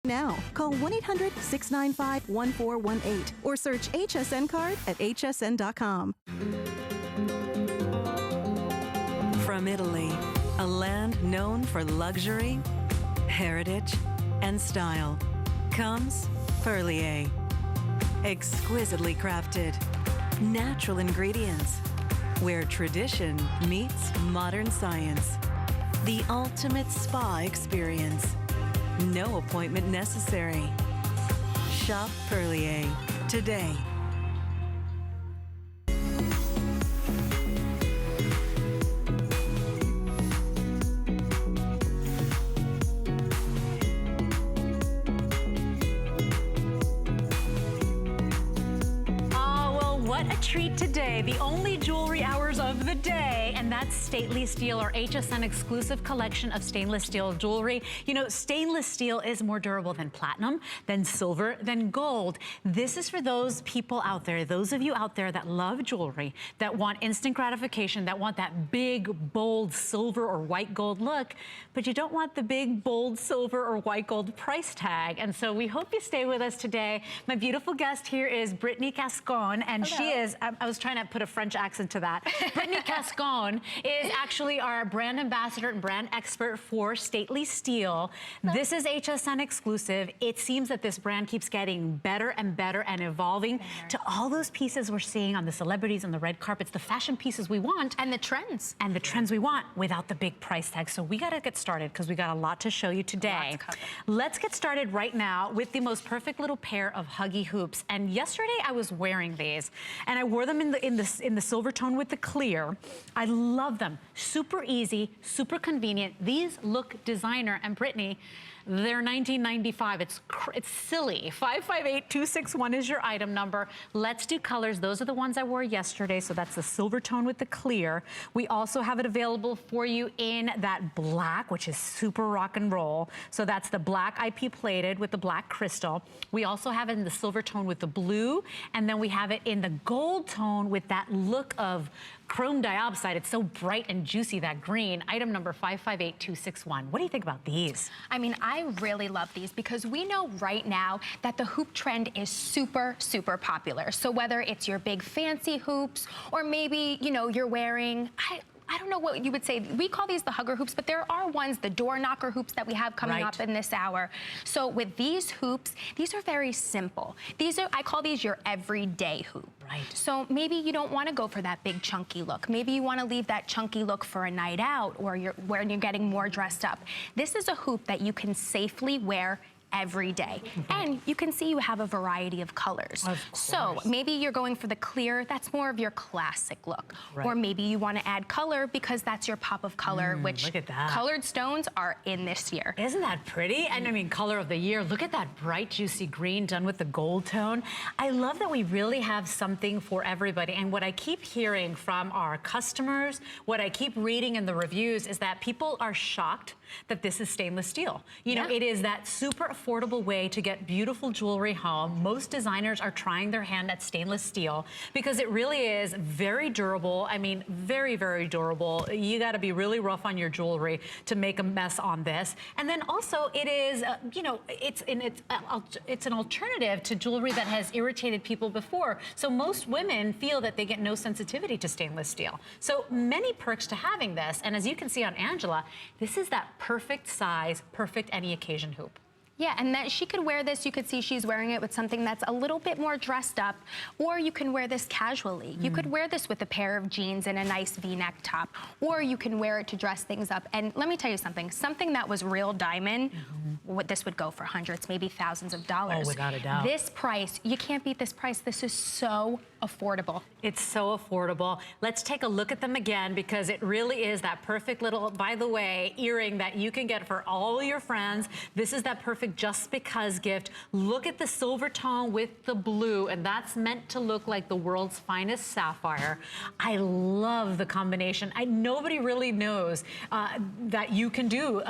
Now, call 1-800-695-1418 or search HSN card at hsn.com. From Italy, a land known for luxury, heritage, and style, comes Perlier. Exquisitely crafted, natural ingredients, where tradition meets modern science. The ultimate spa experience. No appointment necessary. Shop Perlier today. What a treat today. The only jewelry hours of the day, and that's Stately Steel, our HSN exclusive collection of stainless steel jewelry. You know, stainless steel is more durable than platinum, than silver, than gold. This is for those people out there, those of you out there that love jewelry, that want instant gratification, that want that big, bold silver or white gold look, but you don't want the big, bold silver or white gold price tag. And so we hope you stay with us today. My beautiful guest here is Brittany Cascon, and Hello. she is, I was trying to put a French accent to that. Brittany Cascon is actually our brand ambassador and brand expert for Stately Steel. This is HSN exclusive. It seems that this brand keeps getting better and better and evolving to all those pieces we're seeing on the celebrities and the red carpets, the fashion pieces we want. And the trends. And the trends we want without the big price tag. So we gotta get started because we got a lot to show you today. Let's get started right now with the most perfect little pair of Huggy hoops. And yesterday I was wearing these, and I wore them in the silver tone with the clear. I love them. Super easy, super convenient. These look designer. And Brittany, they're $19.95. It's silly. 558261 is your item number. Let's do colors. Those are the ones I wore yesterday. So that's the silver tone with the clear. We also have it available for you in that black, which is super rock and roll. So that's the black IP plated with the black crystal. We also have it in the silver tone with the blue. And then we have it in the gold tone with that look of chrome diopside. It's so bright and juicy, that green. Item number 558261. What do you think about these? I mean, I really love these because we know right now that the hoop trend is super, super popular. So whether it's your big fancy hoops or maybe, you know, you're wearing, I don't know what you would say. We call these the hugger hoops, but there are ones, the door knocker hoops that we have coming up in this hour. So with these hoops, these are very simple. These are, I call these your everyday hoop. Right. So maybe you don't want to go for that big chunky look. Maybe you want to leave that chunky look for a night out or when you're getting more dressed up. This is a hoop that you can safely wear every day. And you can see you have a variety of colors. Of course. So maybe you're going for the clear, that's more of your classic look. Or maybe you want to add color because that's your pop of color, which look at that. Colored stones are in this year. Isn't that pretty? And I mean, color of the year. Look at that bright, juicy green done with the gold tone. I love that we really have something for everybody. And what I keep hearing from our customers, what I keep reading in the reviews is that people are shocked that this is stainless steel. You know, it is that super affordable way to get beautiful jewelry home. Most designers are trying their hand at stainless steel because it really is very durable. I mean, very, very durable. You got to be really rough on your jewelry to make a mess on this. And then also it is, you know, it's an alternative to jewelry that has irritated people before. So most women feel that they get no sensitivity to stainless steel. So many perks to having this. And as you can see on Angela, this is that perfect size, perfect any occasion hoop. Yeah, and that she could wear this, you could see she's wearing it with something that's a little bit more dressed up, or you can wear this casually. You could wear this with a pair of jeans and a nice V-neck top, or you can wear it to dress things up. And let me tell you something that was real diamond, this would go for hundreds, maybe thousands of dollars. Oh, without a doubt. This price, you can't beat this price. This is so affordable. It's so affordable. Let's take a look at them again because it really is that perfect little, by the way, earring that you can get for all your friends. This is that perfect just because gift. Look at the silver tone with the blue, and that's meant to look like the world's finest sapphire. I love the combination. Nobody really knows that you can do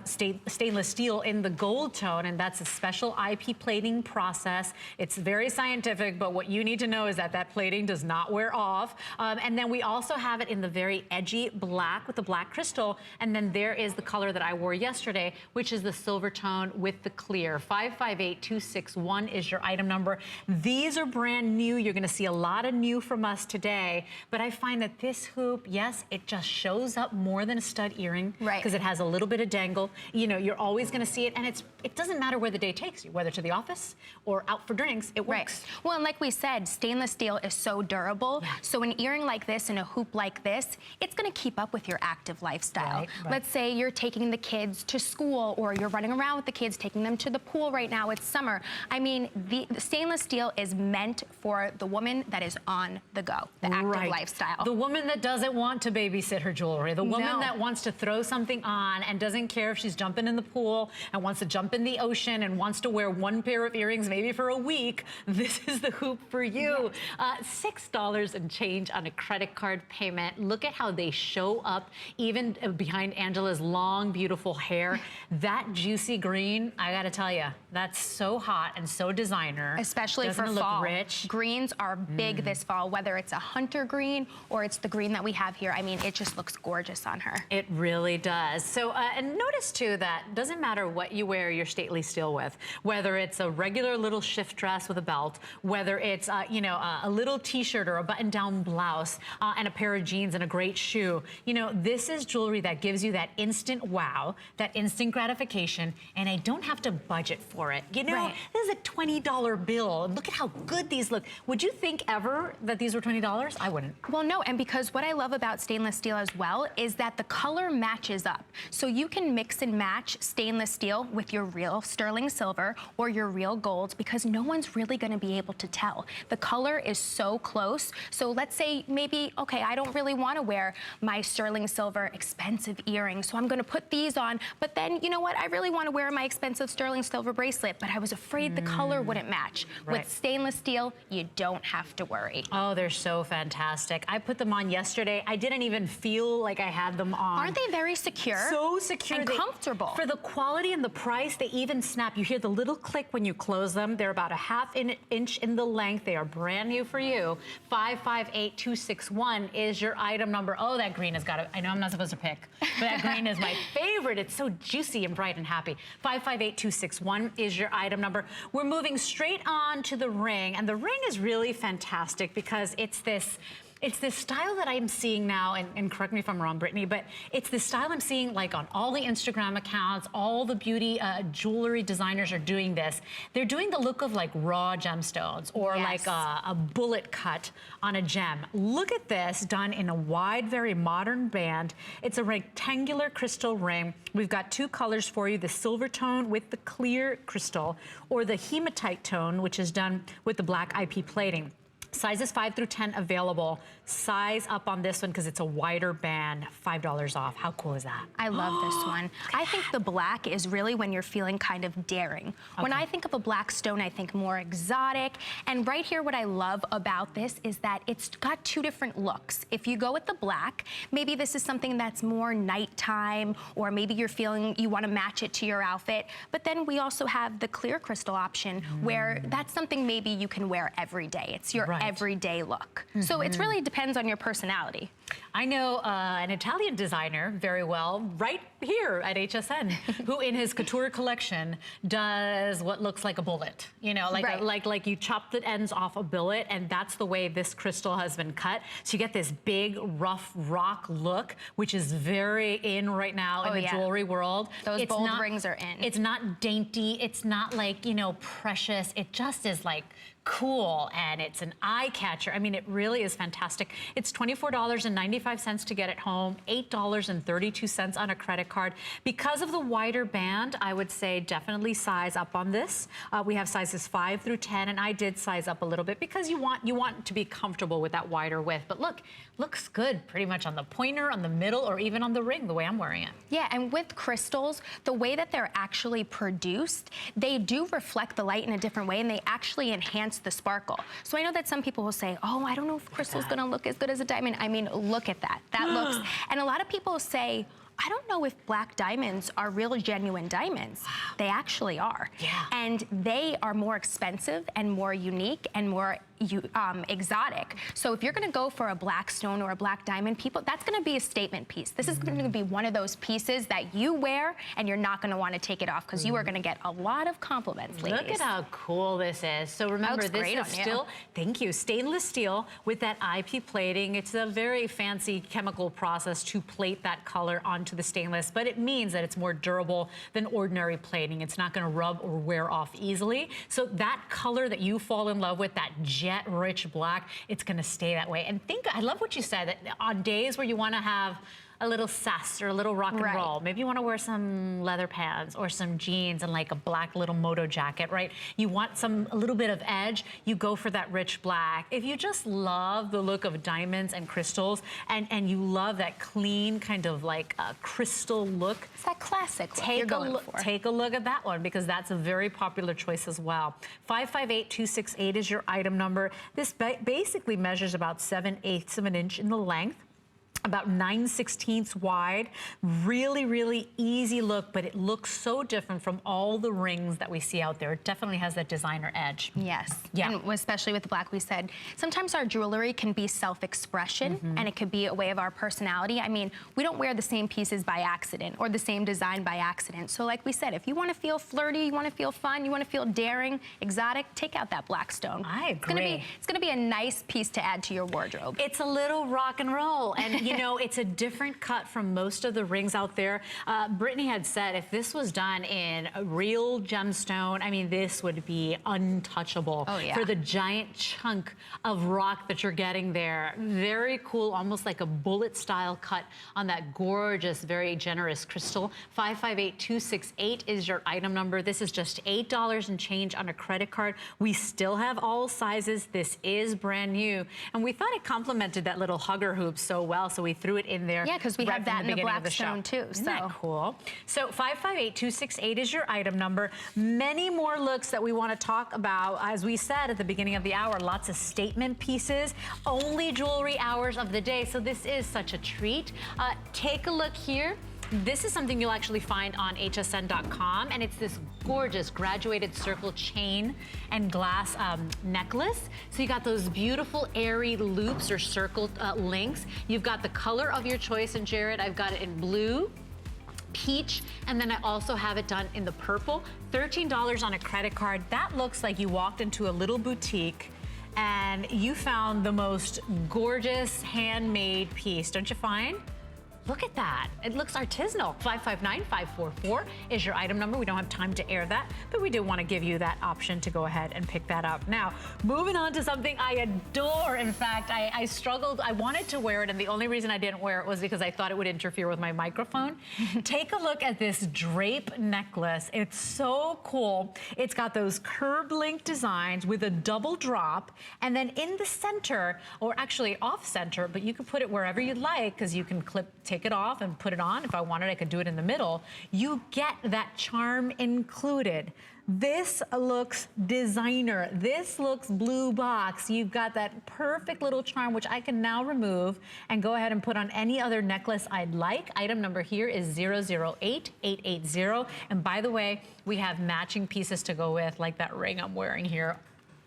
stainless steel in the gold tone, and that's a special IP plating process. It's very scientific, but what you need to know is that That plating does not wear off. And then we also have it in the very edgy black with the black crystal. And then there is the color that I wore yesterday, which is the silver tone with the clear. 558261 is your item number. These are brand new. You're gonna see a lot of new from us today. But I find that this hoop, yes, it just shows up more than a stud earring. Right. Because it has a little bit of dangle. You know, you're always gonna see it, and it doesn't matter where the day takes you, whether to the office or out for drinks, it works. Right. Well, and like we said, stainless steel is so durable. Yeah. So an earring like this and a hoop like this, it's gonna keep up with your active lifestyle. Right. Let's say you're taking the kids to school, or you're running around with the kids, taking them to the pool right now, it's summer. I mean, the stainless steel is meant for the woman that is on the go, the active lifestyle. The woman that doesn't want to babysit her jewelry, the woman that wants to throw something on and doesn't care if she's jumping in the pool and wants to jump in the ocean and wants to wear one pair of earrings maybe for a week, this is the hoop for you. $6 and change on a credit card payment. Look at how they show up even behind Angela's long, beautiful hair. That juicy green, I gotta tell you, that's so hot and so designer. Especially Doesn't for it look fall. Rich? Greens are big this fall, whether it's a hunter green or it's the green that we have here. I mean, it just looks gorgeous on her. It really does. So, and notice too that doesn't matter what you wear your stately steel with, whether it's a regular little shift dress with a belt, whether it's, you know, a little t-shirt or a button-down blouse and a pair of jeans and a great shoe. You know, this is jewelry that gives you that instant wow, that instant gratification, and I don't have to budget for it. You know, this is a $20 bill. Look at how good these look. Would you think ever that these were $20? I wouldn't. Well, no, and because what I love about stainless steel as well is that the color matches up. So you can mix and match stainless steel with your real sterling silver or your real gold, because no one's really gonna be able to tell. The color is so close. So let's say maybe, okay, I don't really wanna wear my sterling silver expensive earrings, so I'm gonna put these on, but then, you know what, I really wanna wear my expensive sterling silver bracelet, but I was afraid the color wouldn't match. With stainless steel, you don't have to worry. Oh, they're so fantastic. I put them on yesterday. I didn't even feel like I had them on. Aren't they very secure? So secure. And comfortable. For the quality and the price, they even snap. You hear the little click when you close them. They're about a ½ inch in the length. They are brand new for you. 558261 is your item number. Oh, that green has got to, I know I'm not supposed to pick, but that green is my favorite. It's so juicy and bright and happy. 558261 is your item number. We're moving straight on to the ring, and the ring is really fantastic because it's this style that I'm seeing now, and correct me if I'm wrong, Brittany, but it's this style I'm seeing like on all the Instagram accounts, all the beauty jewelry designers are doing this. They're doing the look of like raw gemstones or like a bullet cut on a gem. Look at this done in a wide, very modern band. It's a rectangular crystal ring. We've got two colors for you, the silver tone with the clear crystal, or the hematite tone, which is done with the black IP plating. Sizes 5 through 10 available. Size up on this one because it's a wider band, $5 off. How cool is that? I love this one. I think the black is really when you're feeling kind of daring. When I think of a black stone, I think more exotic. And right here, what I love about this is that it's got two different looks. If you go with the black, maybe this is something that's more nighttime, or maybe you're feeling you want to match it to your outfit. But then we also have the clear crystal option where that's something maybe you can wear every day. It's your everyday look. So it really depends on your personality. I know an Italian designer very well right here at HSN who in his couture collection does what looks like a bullet. You know, like like you chop the ends off a billet, and that's the way this crystal has been cut. So you get this big rough rock look, which is very in right now in the jewelry world. Those bold rings are in. It's not dainty, it's not like, you know, precious. It just is like cool, and it's an eye catcher. I mean, it really is fantastic. It's $24.95 to get it home, $8.32 on a credit card. Because of the wider band, I would say definitely size up on this. We have sizes 5 through 10, and I did size up a little bit because you want to be comfortable with that wider width. But look, looks good pretty much on the pointer, on the middle, or even on the ring, the way I'm wearing it. Yeah, and with crystals, the way that they're actually produced, they do reflect the light in a different way, and they actually enhance the sparkle. So I know that some people will say, oh, I don't know if crystal's gonna look as good as a diamond. I mean, look at that. That looks, and a lot of people say, I don't know if black diamonds are really genuine diamonds. They actually are. Yeah. And they are more expensive and more unique and more exotic. So if you're gonna go for a black stone or a black diamond, that's gonna be a statement piece. This is gonna be one of those pieces that you wear and you're not gonna wanna take it off because you are gonna get a lot of compliments, ladies. Look at how cool this is. So remember, this is still, thank you, stainless steel with that IP plating. It's a very fancy chemical process to plate that color onto the stainless, but it means that it's more durable than ordinary plating. It's not gonna rub or wear off easily. So that color that you fall in love with, that jet rich black, it's gonna stay that way. And I love what you said, that on days where you wanna have a little sass or a little rock and roll. Maybe you want to wear some leather pants or some jeans and like a black little moto jacket, right? You want a little bit of edge, you go for that rich black. If you just love the look of diamonds and crystals and you love that clean kind of like crystal look. It's that classic look you're going for. Take a look at that one because that's a very popular choice as well. 558268 is your item number. This basically measures about 7/8 of an inch in the length, about 9/16 wide. Really, really easy look, but it looks so different from all the rings that we see out there. It definitely has that designer edge. Yes, yeah. And especially with the black, we said, sometimes our jewelry can be self-expression and it could be a way of our personality. I mean, we don't wear the same pieces by accident or the same design by accident. So like we said, if you wanna feel flirty, you wanna feel fun, you wanna feel daring, exotic, take out that black stone. I agree. It's gonna be a nice piece to add to your wardrobe. It's a little rock and roll. And you know, it's a different cut from most of the rings out there. Brittany had said if this was done in a real gemstone, I mean, this would be untouchable. Oh, yeah. For the giant chunk of rock that you're getting there. Very cool, almost like a bullet style cut on that gorgeous, very generous crystal. 558268 is your item number. This is just $8 and change on a credit card. We still have all sizes. This is brand new. And we thought it complemented that little hugger hoop so well, so we threw it in there. Yeah, because we have that in the black stone too. Isn't that cool? So 558268 is your item number. Many more looks that we want to talk about. As we said at the beginning of the hour, lots of statement pieces, only jewelry hours of the day. So this is such a treat. Take a look here. This is something you'll actually find on hsn.com, and it's this gorgeous graduated circle chain and glass necklace. So you got those beautiful airy loops or circle links. You've got the color of your choice, and Jared, I've got it in blue, peach, and then I also have it done in the purple. $13 on a credit card. That looks like you walked into a little boutique and you found the most gorgeous handmade piece, don't you find? Look at that. It looks artisanal. 559544 is your item number. We don't have time to air that, but we do want to give you that option to go ahead and pick that up. Now, moving on to something I adore. In fact, I struggled. I wanted to wear it, and the only reason I didn't wear it was because I thought it would interfere with my microphone. Take a look at this drape necklace. It's so cool. It's got those curb link designs with a double drop, and then in the center, or actually off center, but you can put it wherever you'd like because you can take it off and put it on. If I wanted, I could do it in the middle. You get that charm included. This looks designer. This looks blue box. You've got that perfect little charm, which I can now remove and go ahead and put on any other necklace I'd like. Item number here is 008880. And by the way, we have matching pieces to go with, like that ring I'm wearing here.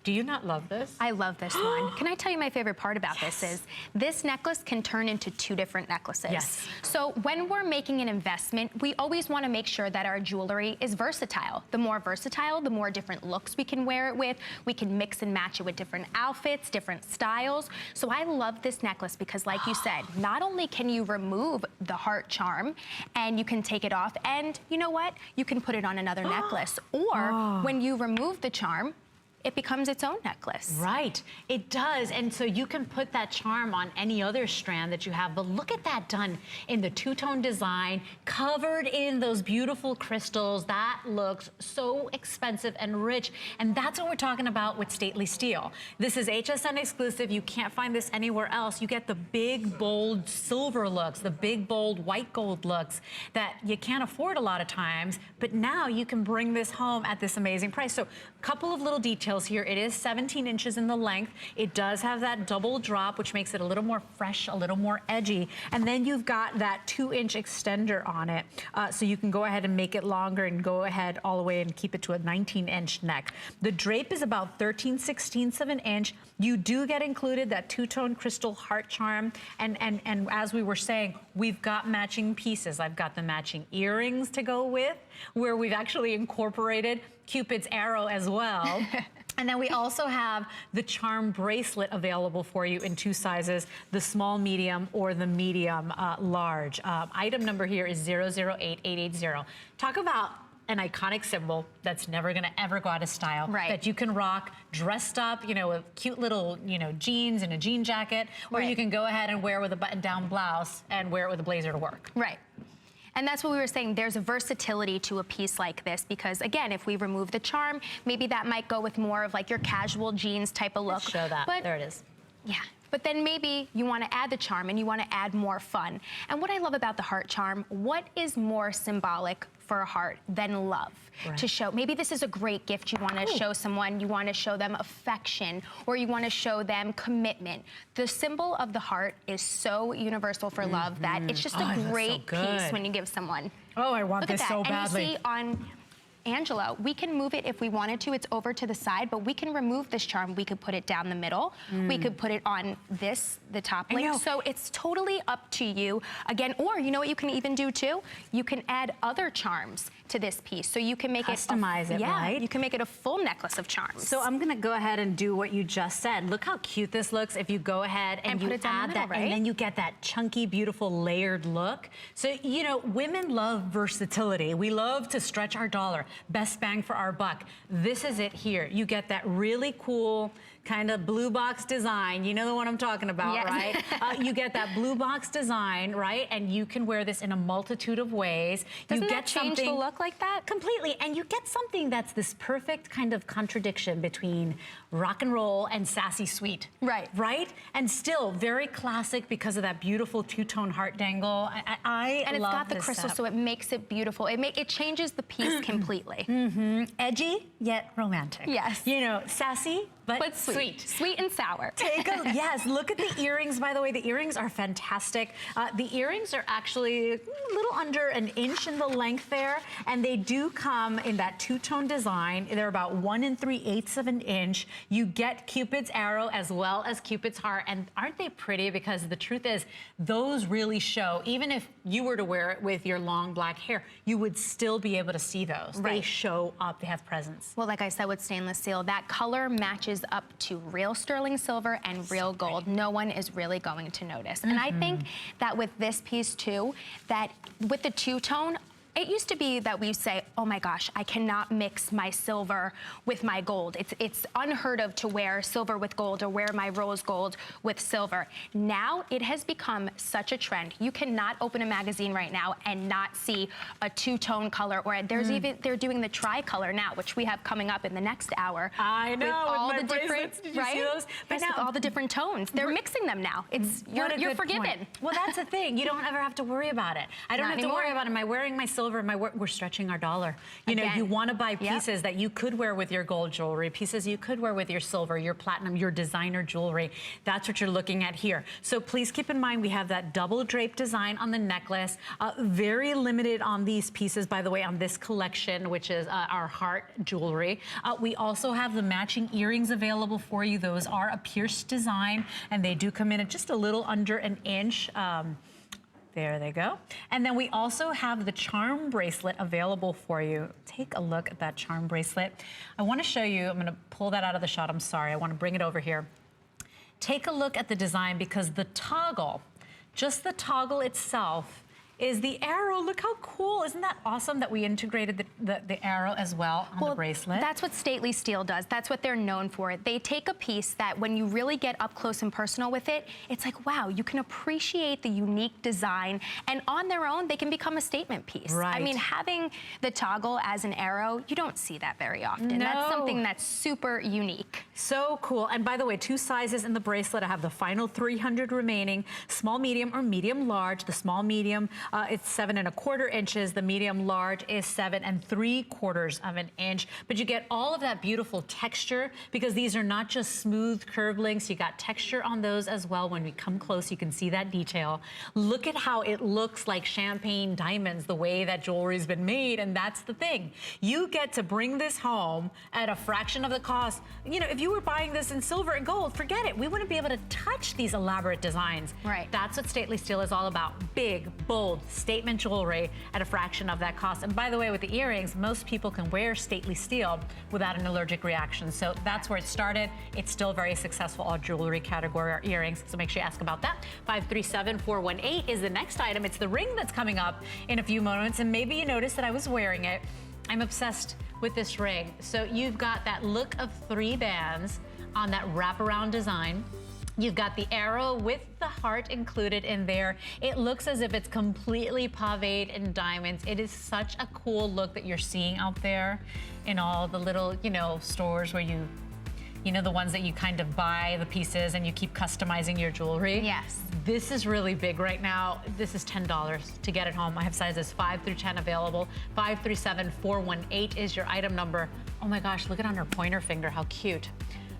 Do you not love this? I love this one. Can I tell you my favorite part about this is this necklace can turn into 2 different necklaces. Yes. So when we're making an investment, we always want to make sure that our jewelry is versatile. The more versatile, the more different looks we can wear it with. We can mix and match it with different outfits, different styles. So I love this necklace because, like you said, not only can you remove the heart charm and you can take it off, and you know what? You can put it on another necklace. Or when you remove the charm, it becomes its own necklace. Right, it does. And so you can put that charm on any other strand that you have, but look at that done in the two-tone design, covered in those beautiful crystals. That looks so expensive and rich. And that's what we're talking about with Stately Steel. This is HSN exclusive. You can't find this anywhere else. You get the big, bold silver looks, the big, bold white gold looks that you can't afford a lot of times, but now you can bring this home at this amazing price. So a couple of little details details here. It is 17 inches in the length. It does have that double drop, which makes it a little more fresh, a little more edgy. And then you've got that 2-inch extender on it. So you can go ahead and make it longer and go ahead all the way and keep it to a 19-inch neck. The drape is about 13/16 of an inch. You do get included that two-tone crystal heart charm. And as we were saying, we've got matching pieces. I've got the matching earrings to go with, where we've actually incorporated Cupid's arrow as well. And then we also have the charm bracelet available for you in 2 sizes, the small medium or the medium large. Item number here is 008880. Talk about an iconic symbol that's never gonna ever go out of style. Right. That you can rock dressed up, you know, with cute little, you know, jeans and a jean jacket, or Right. you can go ahead and wear with a button-down blouse and wear it with a blazer to work. Right. And that's what we were saying, there's a versatility to a piece like this because again, if we remove the charm, maybe that might go with more of like your casual jeans type of look. Let's show that, But, there it is. yeah. But then maybe you want to add the charm and you want to add more fun. And what I love about the heart charm, what is more symbolic for a heart than love? Right. To show, maybe this is a great gift you want to show someone, you want to show them affection, or you want to show them commitment. The symbol of the heart is so universal for love that it's just a great piece when you give someone. Oh, I want Look at this that. so badly. And you see on Angela, we can move it if we wanted to. It's over to the side, but we can remove this charm. We could put it down the middle. We could put it on this, the top link. So it's totally up to you. Again, or you know what you can even do too? You can add other charms to this piece. So you can make customize it, right? You can make it a full necklace of charms. So I'm gonna go ahead and do what you just said. Look how cute this looks if you go ahead and you put it down add the middle, that, right? and then you get that chunky, beautiful, layered look. So, you know, women love versatility. We love to stretch our dollar. Best bang for our buck. This is it here. You get that really cool kind of blue box design. You know the one I'm talking about, right? You get that blue box design, right? And you can wear this in a multitude of ways. Doesn't you that get change something the look like that? completely, and you get something that's this perfect kind of contradiction between rock and roll and sassy sweet. Right. Right? And still very classic because of that beautiful two-tone heart dangle. I And it's love got the this crystal, set. so it makes it beautiful. It changes the piece completely. Edgy yet romantic. Yes. You know, sassy but sweet. Sweet and sour. Take a, yes, look at the earrings, by the way. The earrings are fantastic. The earrings are actually a little under an inch in the length there, and they do come in that two-tone design. They're about 1 3/8 of an inch. You get Cupid's arrow as well as Cupid's heart, and aren't they pretty? Because the truth is, those really show. Even if you were to wear it with your long black hair, you would still be able to see those. Right. They show up, they have presence. Well, like I said with stainless steel, that color matches up to real sterling silver and real gold. No one is really going to notice. And I think that with this piece too, that with the two-tone, it used to be that we say, oh my gosh, I cannot mix my silver with my gold. It's unheard of to wear silver with gold or wear my rose gold with silver. Now it has become such a trend. You cannot open a magazine right now and not see a two-tone color, or there's even, they're doing the tri-color now, which we have coming up in the next hour. I know, with all with my the different, bracelets. Did you right? see those? But now, with all the different tones. They're mixing them now. It's, you're forgiven. Point. Well, that's the thing. You don't ever have to worry about it. I don't Not have to worry anymore. about, am I wearing my silver? We're stretching our dollar. You know, Again. you want to buy pieces that you could wear with your gold jewelry, pieces you could wear with your silver, your platinum, your designer jewelry. That's what you're looking at here. So please keep in mind, we have that double drape design on the necklace. Very limited on these pieces, by the way, on this collection, which is our heart jewelry. We also have the matching earrings available for you. Those are a pierced design, and they do come in at just a little under an inch. There they go. And then we also have the charm bracelet available for you. Take a look at that charm bracelet. I want to show you, I'm going to pull that out of the shot. I'm sorry. I want to bring it over here. Take a look at the design, because the toggle, just the toggle itself, is the arrow. Look how cool. Isn't that awesome that we integrated the arrow as well on the bracelet? That's what Stately Steel does. That's what they're known for. They take a piece that when you really get up close and personal with it, it's like, wow, you can appreciate the unique design, and on their own, they can become a statement piece. Right. I mean, having the toggle as an arrow, you don't see that very often. No. That's something that's super unique. So cool. And by the way, 2 sizes in the bracelet. I have the final 300 remaining, small, medium, or medium large. The small, medium It's 7¼ inches. The medium large is 7¾ of an inch. But you get all of that beautiful texture because these are not just smooth curved links. You got texture on those as well. When we come close, you can see that detail. Look at how it looks like champagne diamonds, the way that jewelry's been made. And that's the thing. You get to bring this home at a fraction of the cost. You know, if you were buying this in silver and gold, forget it. We wouldn't be able to touch these elaborate designs. Right. That's what Stately Steel is all about. Big, bold, statement jewelry at a fraction of that cost. And by the way, with the earrings, most people can wear Stately Steel without an allergic reaction. So that's where it started. It's still very successful, all jewelry category or earrings. So make sure you ask about that. 537418 is the next item. It's the ring that's coming up in a few moments. And maybe you noticed that I was wearing it. I'm obsessed with this ring. So you've got that look of 3 bands on that wraparound design. You've got the arrow with the heart included in there. It looks as if it's completely paved in diamonds. It is such a cool look that you're seeing out there in all the little, you know, stores where you know, the ones that you kind of buy the pieces and you keep customizing your jewelry. Yes. This is really big right now. This is $10 to get it home. I have sizes 5 through 10 available. 537418 is your item number. Oh my gosh, look at on her pointer finger, how cute.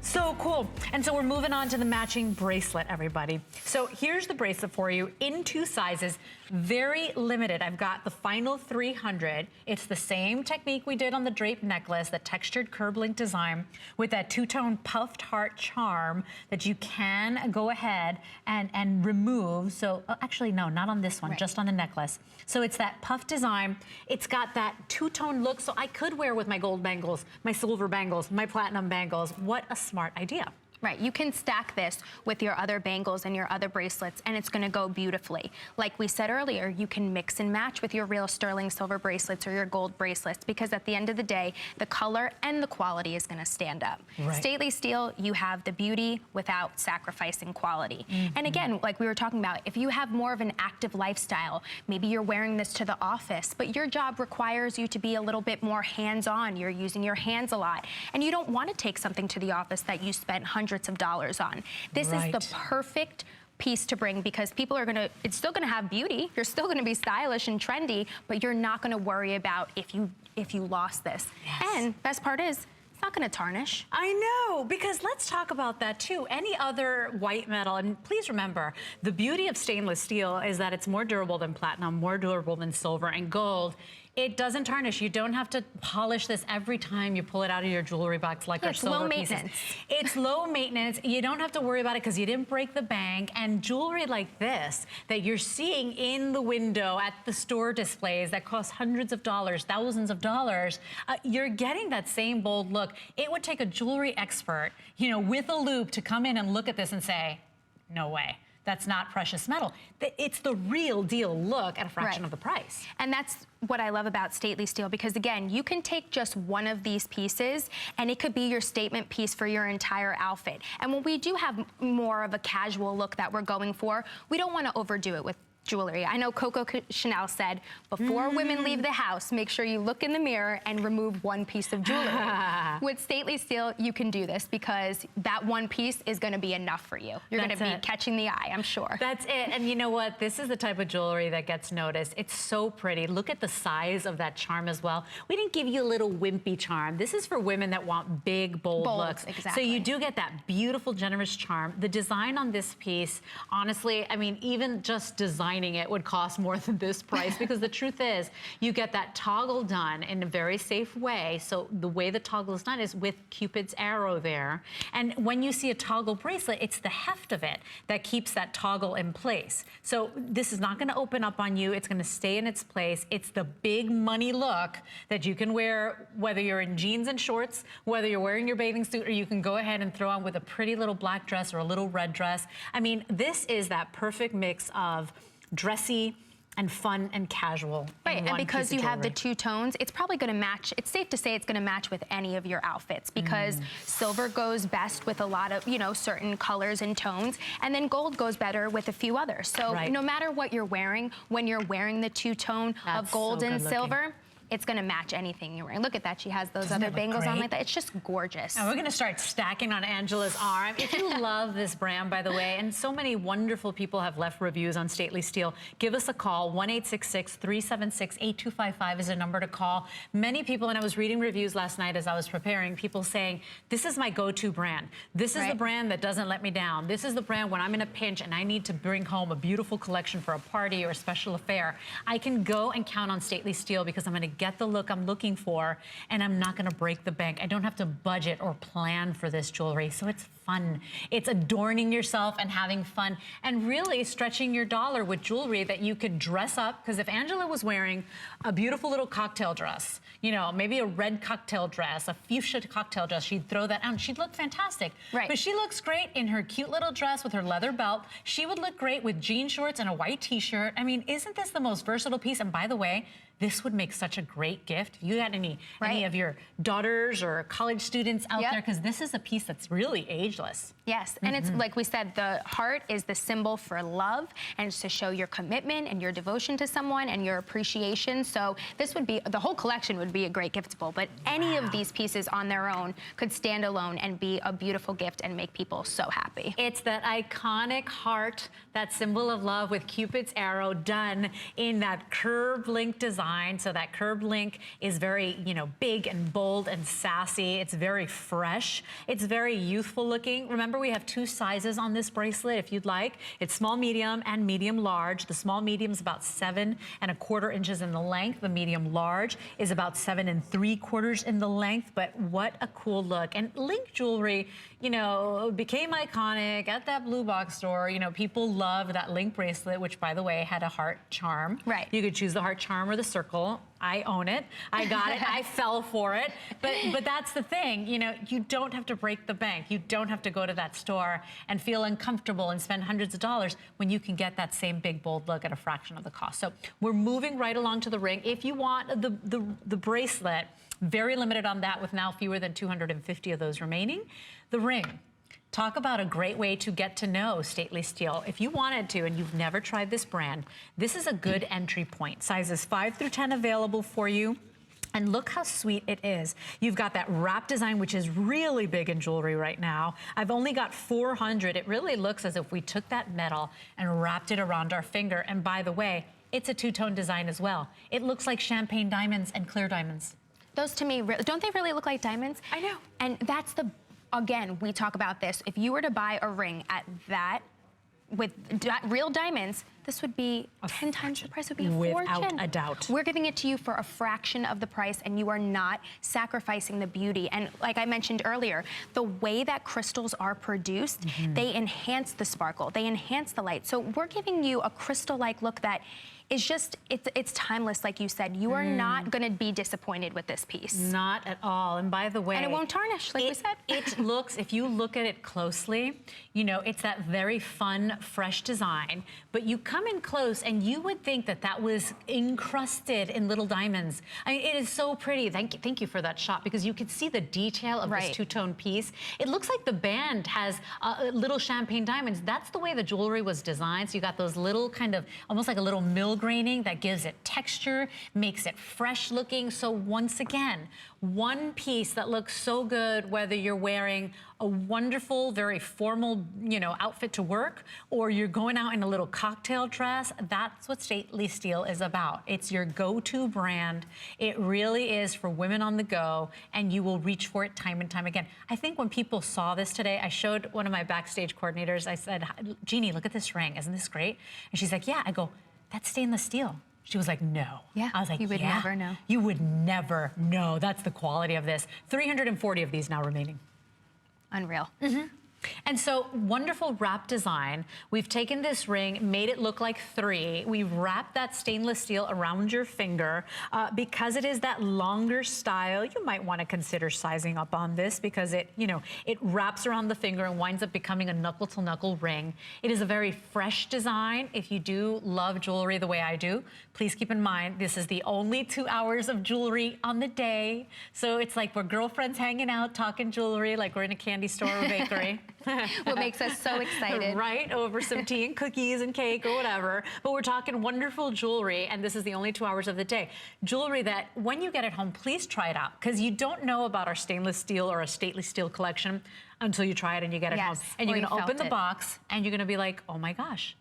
So cool. And so we're moving on to the matching bracelet, everybody. So here's the bracelet for you in 2 sizes, very limited. I've got the final 300. It's the same technique we did on the draped necklace, the textured curb link design with that 2-tone puffed heart charm that you can go ahead and remove. So actually, no, not on this one, right, just on the necklace. So it's that puff design. It's got that 2-tone look. So I could wear with my gold bangles, my silver bangles, my platinum bangles. What a smart idea. Right, you can stack this with your other bangles and your other bracelets and it's gonna go beautifully. Like we said earlier, you can mix and match with your real sterling silver bracelets or your gold bracelets because at the end of the day, the color and the quality is gonna stand up. Right. Stately Steel, you have the beauty without sacrificing quality. And again, like we were talking about, if you have more of an active lifestyle, maybe you're wearing this to the office, but your job requires you to be a little bit more hands-on. You're using your hands a lot and you don't wanna take something to the office that you spent hundreds of dollars on. This is the perfect piece to bring because people are gonna, it's still gonna have beauty, you're still gonna be stylish and trendy, but you're not gonna worry about if you lost this. Yes. And best part is, it's not gonna tarnish. I know, because let's talk about that too. Any other white metal, and please remember, the beauty of stainless steel is that it's more durable than platinum, more durable than silver and gold. It doesn't tarnish. You don't have to polish this every time you pull it out of your jewelry box like our silver pieces. It's low maintenance. It's low maintenance. You don't have to worry about it because you didn't break the bank. And jewelry like this that you're seeing in the window at the store displays that cost hundreds of dollars, thousands of dollars, you're getting that same bold look. It would take a jewelry expert, you know, with a loupe to come in and look at this and say, no way. That's not precious metal. It's the real deal look at a fraction of the price. And that's what I love about Stately Steel because again, you can take just one of these pieces and it could be your statement piece for your entire outfit. And when we do have more of a casual look that we're going for, we don't want to overdo it with jewelry. I know Coco Chanel said, before women leave the house, make sure you look in the mirror and remove one piece of jewelry. With Stately Steel, you can do this because that one piece is gonna be enough for you. You're gonna be catching the eye, I'm sure. That's it, and you know what? This is the type of jewelry that gets noticed. It's so pretty. Look at the size of that charm as well. We didn't give you a little wimpy charm. This is for women that want big, bold looks. Exactly. So you do get that beautiful, generous charm. The design on this piece, honestly, I mean, even just designing it would cost more than this price because the truth is you get that toggle done in a very safe way. So the way the toggle is done is with Cupid's arrow there. And when you see a toggle bracelet, it's the heft of it that keeps that toggle in place. So this is not going to open up on you. It's going to stay in its place. It's the big money look that you can wear whether you're in jeans and shorts, whether you're wearing your bathing suit, or you can go ahead and throw on with a pretty little black dress or a little red dress. I mean, this is that perfect mix of dressy and fun and casual. Right, and because you have the 2 tones, it's probably gonna match, it's safe to say it's gonna match with any of your outfits because silver goes best with a lot of, you know, certain colors and tones, and then gold goes better with a few others. So no matter what you're wearing, when you're wearing the 2-tone of gold and silver, it's gonna match anything you're wearing. Look at that, she has those other bangles on like that. It's just gorgeous. And we're gonna start stacking on Angela's arm. If you love this brand, by the way, and so many wonderful people have left reviews on Stately Steel, give us a call. 1-866-376-8255 is a number to call. Many people, and I was reading reviews last night as I was preparing, people saying, this is my go-to brand. This is the brand that doesn't let me down. This is the brand when I'm in a pinch and I need to bring home a beautiful collection for a party or a special affair. I can go and count on Stately Steel because I'm gonna get the look I'm looking for and I'm not gonna break the bank. I don't have to budget or plan for this jewelry, so it's fun. It's adorning yourself and having fun and really stretching your dollar with jewelry that you could dress up, because if Angela was wearing a beautiful little cocktail dress, you know, maybe a red cocktail dress, a fuchsia cocktail dress, she'd throw that on. She'd look fantastic. Right. But she looks great in her cute little dress with her leather belt. She would look great with jean shorts and a white t-shirt. I mean, isn't this the most versatile piece? And by the way, this would make such a great gift. If you had any of your daughters or college students out there, because this is a piece that's really ageless. Yes, and it's like we said, the heart is the symbol for love, and it's to show your commitment and your devotion to someone and your appreciation. So this would be, the whole collection would be a great giftable, but any of these pieces on their own could stand alone and be a beautiful gift and make people so happy. It's that iconic heart, that symbol of love with Cupid's arrow done in that curved link design. So that curved link is very, you know, big and bold and sassy. It's very fresh. It's very youthful looking. Remember, we have 2 sizes on this bracelet if you'd like. It's small, medium, and medium large. The small medium is about 7 1/4 inches in the length. The medium large is about 7 3/4 in the length. But what a cool look. And link jewelry, you know, became iconic at that blue box store. You know, people love that link bracelet, which, by the way, had a heart charm. Right. You could choose the heart charm or the circle. I own it. I got it. I fell for it. But that's the thing. You know, you don't have to break the bank. You don't have to go to that store and feel uncomfortable and spend hundreds of dollars when you can get that same big, bold look at a fraction of the cost. So we're moving right along to the ring. If you want the bracelet, very limited on that with now fewer than 250 of those remaining. The ring. Talk about a great way to get to know Stately Steel. If you wanted to and you've never tried this brand, this is a good entry point. Sizes 5 through 10 available for you. And look how sweet it is. You've got that wrap design, which is really big in jewelry right now. I've only got 400. It really looks as if we took that metal and wrapped it around our finger. And by the way, it's a 2-tone design as well. It looks like champagne diamonds and clear diamonds. Those to me, don't they really look like diamonds? I know. And that's the, again, we talk about this. If you were to buy a ring at that, with real diamonds, this would be 10 times the price. It would be a fortune. Without a doubt. We're giving it to you for a fraction of the price, and you are not sacrificing the beauty. And like I mentioned earlier, the way that crystals are produced, they enhance the sparkle, they enhance the light. So we're giving you a crystal-like look that is just, it's timeless, like you said. You are not gonna be disappointed with this piece. Not at all. And by the way, and it won't tarnish, like we said. It looks, if you look at it closely, you know, it's that very fun, fresh design, but you come in close and you would think that that was encrusted in little diamonds. I mean, it is so pretty. Thank you for that shot, because you could see the detail of this 2-tone piece. It looks like the band has little champagne diamonds. That's the way the jewelry was designed. So you got those little kind of, almost like a little graining that gives it texture, makes it fresh looking. So once again, one piece that looks so good, whether you're wearing a wonderful, very formal, you know, outfit to work, or you're going out in a little cocktail dress. That's what Stately Steel is about. It's your go-to brand. It really is for women on the go, and you will reach for it time and time again. I think when people saw this today, I showed one of my backstage coordinators, I said, Jeannie, look at this ring. Isn't this great? And she's like, yeah. I go, that's stainless steel. She was like, no. Yeah, I was like, you would never know. You would never know. That's the quality of this. 340 of these now remaining. Unreal. And so, wonderful wrap design. We've taken this ring, made it look like 3. We've wrapped that stainless steel around your finger. Because it is that longer style, you might want to consider sizing up on this, because it, you know, it wraps around the finger and winds up becoming a knuckle-to-knuckle ring. It is a very fresh design. If you do love jewelry the way I do, please keep in mind, this is the only 2 hours of jewelry on the day. So it's like we're girlfriends hanging out, talking jewelry, like we're in a candy store or bakery. what makes us so excited. Right, over some tea and cookies and cake or whatever. But we're talking wonderful jewelry, and this is the only 2 hours of the day. Jewelry that when you get it home, please try it out, because you don't know about our stainless steel or a stately steel collection until you try it and you get it home. And you're gonna open the box and you're gonna be like, oh my gosh,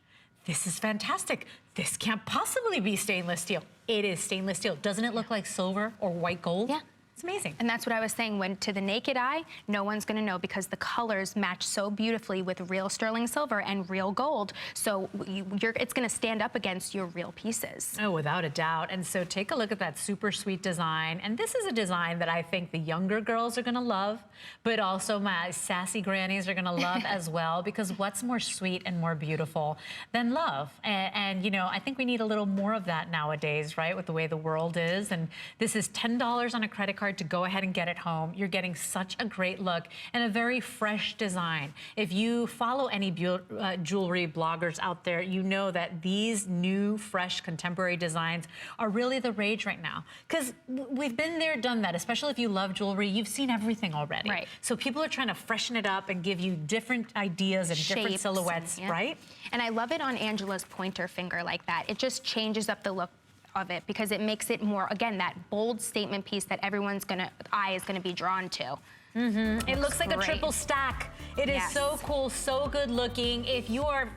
this is fantastic. This can't possibly be stainless steel. It is stainless steel. Doesn't it look like silver or white gold? Yeah. It's amazing. And that's what I was saying, when to the naked eye, no one's gonna know, because the colors match so beautifully with real sterling silver and real gold. So it's gonna stand up against your real pieces. Oh, without a doubt. And so take a look at that super sweet design. And this is a design that I think the younger girls are gonna love, but also my sassy grannies are gonna love as well, because what's more sweet and more beautiful than love? And you know, I think we need a little more of that nowadays, right? With the way the world is. And this is $10 on a credit card to go ahead and get it home. You're getting such a great look and a very fresh design. If you follow any jewelry bloggers out there, you know that these new, fresh, contemporary designs are really the rage right now. Because we've been there, done that, especially if you love jewelry, you've seen everything already. Right. So people are trying to freshen it up and give you different ideas and different Shapes silhouettes, and, right? And I love it on Angela's pointer finger like that. It just changes up the look of it, because it makes it more, again, that bold statement piece that everyone's eye is gonna be drawn to. It looks like a triple stack. It is so cool, so good looking. If you are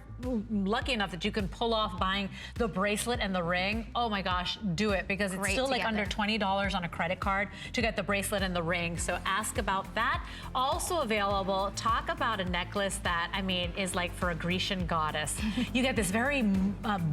lucky enough that you can pull off buying the bracelet and the ring, oh my gosh, do it, because it's still like under $20 on a credit card to get the bracelet and the ring. So ask about that. Also available, talk about a necklace that, I mean, is like for a Grecian goddess. You get this very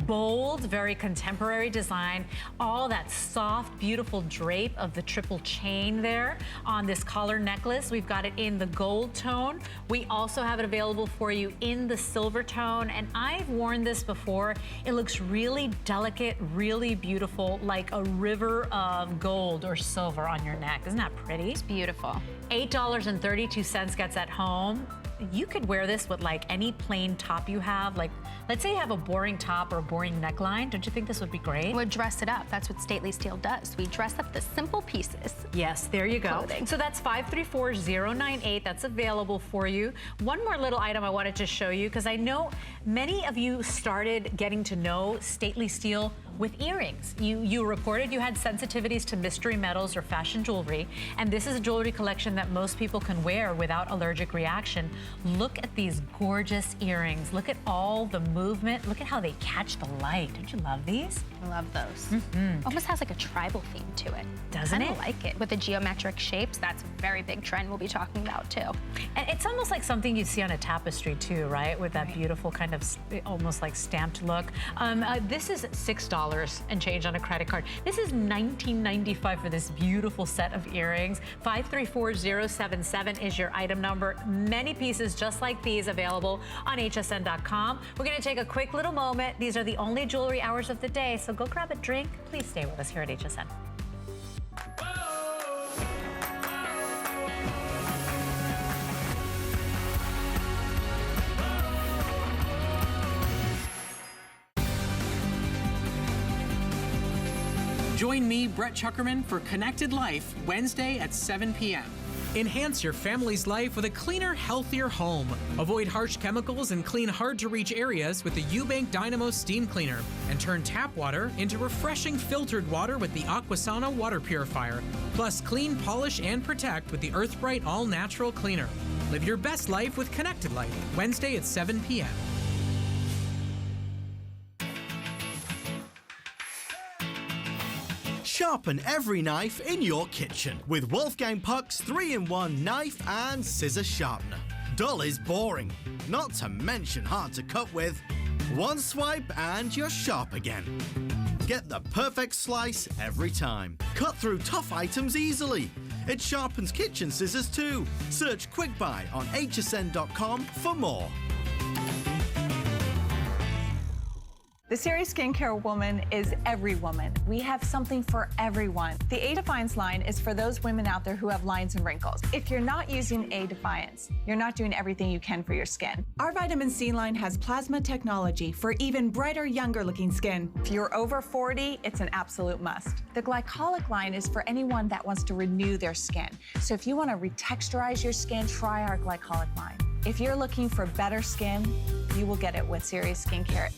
bold, very contemporary design, all that soft, beautiful drape of the triple chain there on this collar necklace. We've got it in the gold tone. We also have it available for you in the silver tone. And I've worn this before. It looks really delicate, really beautiful, like a river of gold or silver on your neck. Isn't that pretty? It's beautiful. $8.32 gets at home. You could wear this with like any plain top you have. Like, let's say you have a boring top or a boring neckline. Don't you think this would be great? We'll dress it up. That's what Stately Steel does. We dress up the simple pieces. Yes, there you go. Clothing. So that's 534098. That's available for you. One more little item I wanted to show you, because I know many of you started getting to know Stately Steel with earrings. You reported you had sensitivities to mystery metals or fashion jewelry, and this is a jewelry collection that most people can wear without allergic reaction. Look at these gorgeous earrings. Look at all the movement. Look at how they catch the light. Don't you love these? I love those. Almost has like a tribal theme to it. Doesn't it? I like it. With the geometric shapes, that's a very big trend we'll be talking about too. And it's almost like something you'd see on a tapestry too, right? With that beautiful kind of almost like stamped look. This is $6 and change on a credit card. This is $19.95 for this beautiful set of earrings. 534077 is your item number. Many pieces just like these available on hsn.com. We're gonna take a quick little moment. These are the only jewelry hours of the day, so go grab a drink. Please stay with us here at HSN. Join me, Brett Chuckerman, for Connected Life, Wednesday at 7 p.m. Enhance your family's life with a cleaner, healthier home. Avoid harsh chemicals and clean hard-to-reach areas with the Eubank Dynamo Steam Cleaner. And turn tap water into refreshing filtered water with the Aquasana Water Purifier. Plus, clean, polish, and protect with the EarthBrite All-Natural Cleaner. Live your best life with Connected Life, Wednesday at 7 p.m. Sharpen every knife in your kitchen with Wolfgang Puck's 3-in-1 knife and scissor sharpener. Dull is boring, not to mention hard to cut with. One swipe and you're sharp again. Get the perfect slice every time. Cut through tough items easily. It sharpens kitchen scissors too. Search Quick Buy on hsn.com for more. The Serious Skincare Woman is every woman. We have something for everyone. The A Defiance line is for those women out there who have lines and wrinkles. If you're not using A Defiance, you're not doing everything you can for your skin. Our vitamin C line has plasma technology for even brighter, younger looking skin. If you're over 40, it's an absolute must. The Glycolic line is for anyone that wants to renew their skin. So if you want to retexturize your skin, try our Glycolic line. If you're looking for better skin, you will get it with Serious Skincare.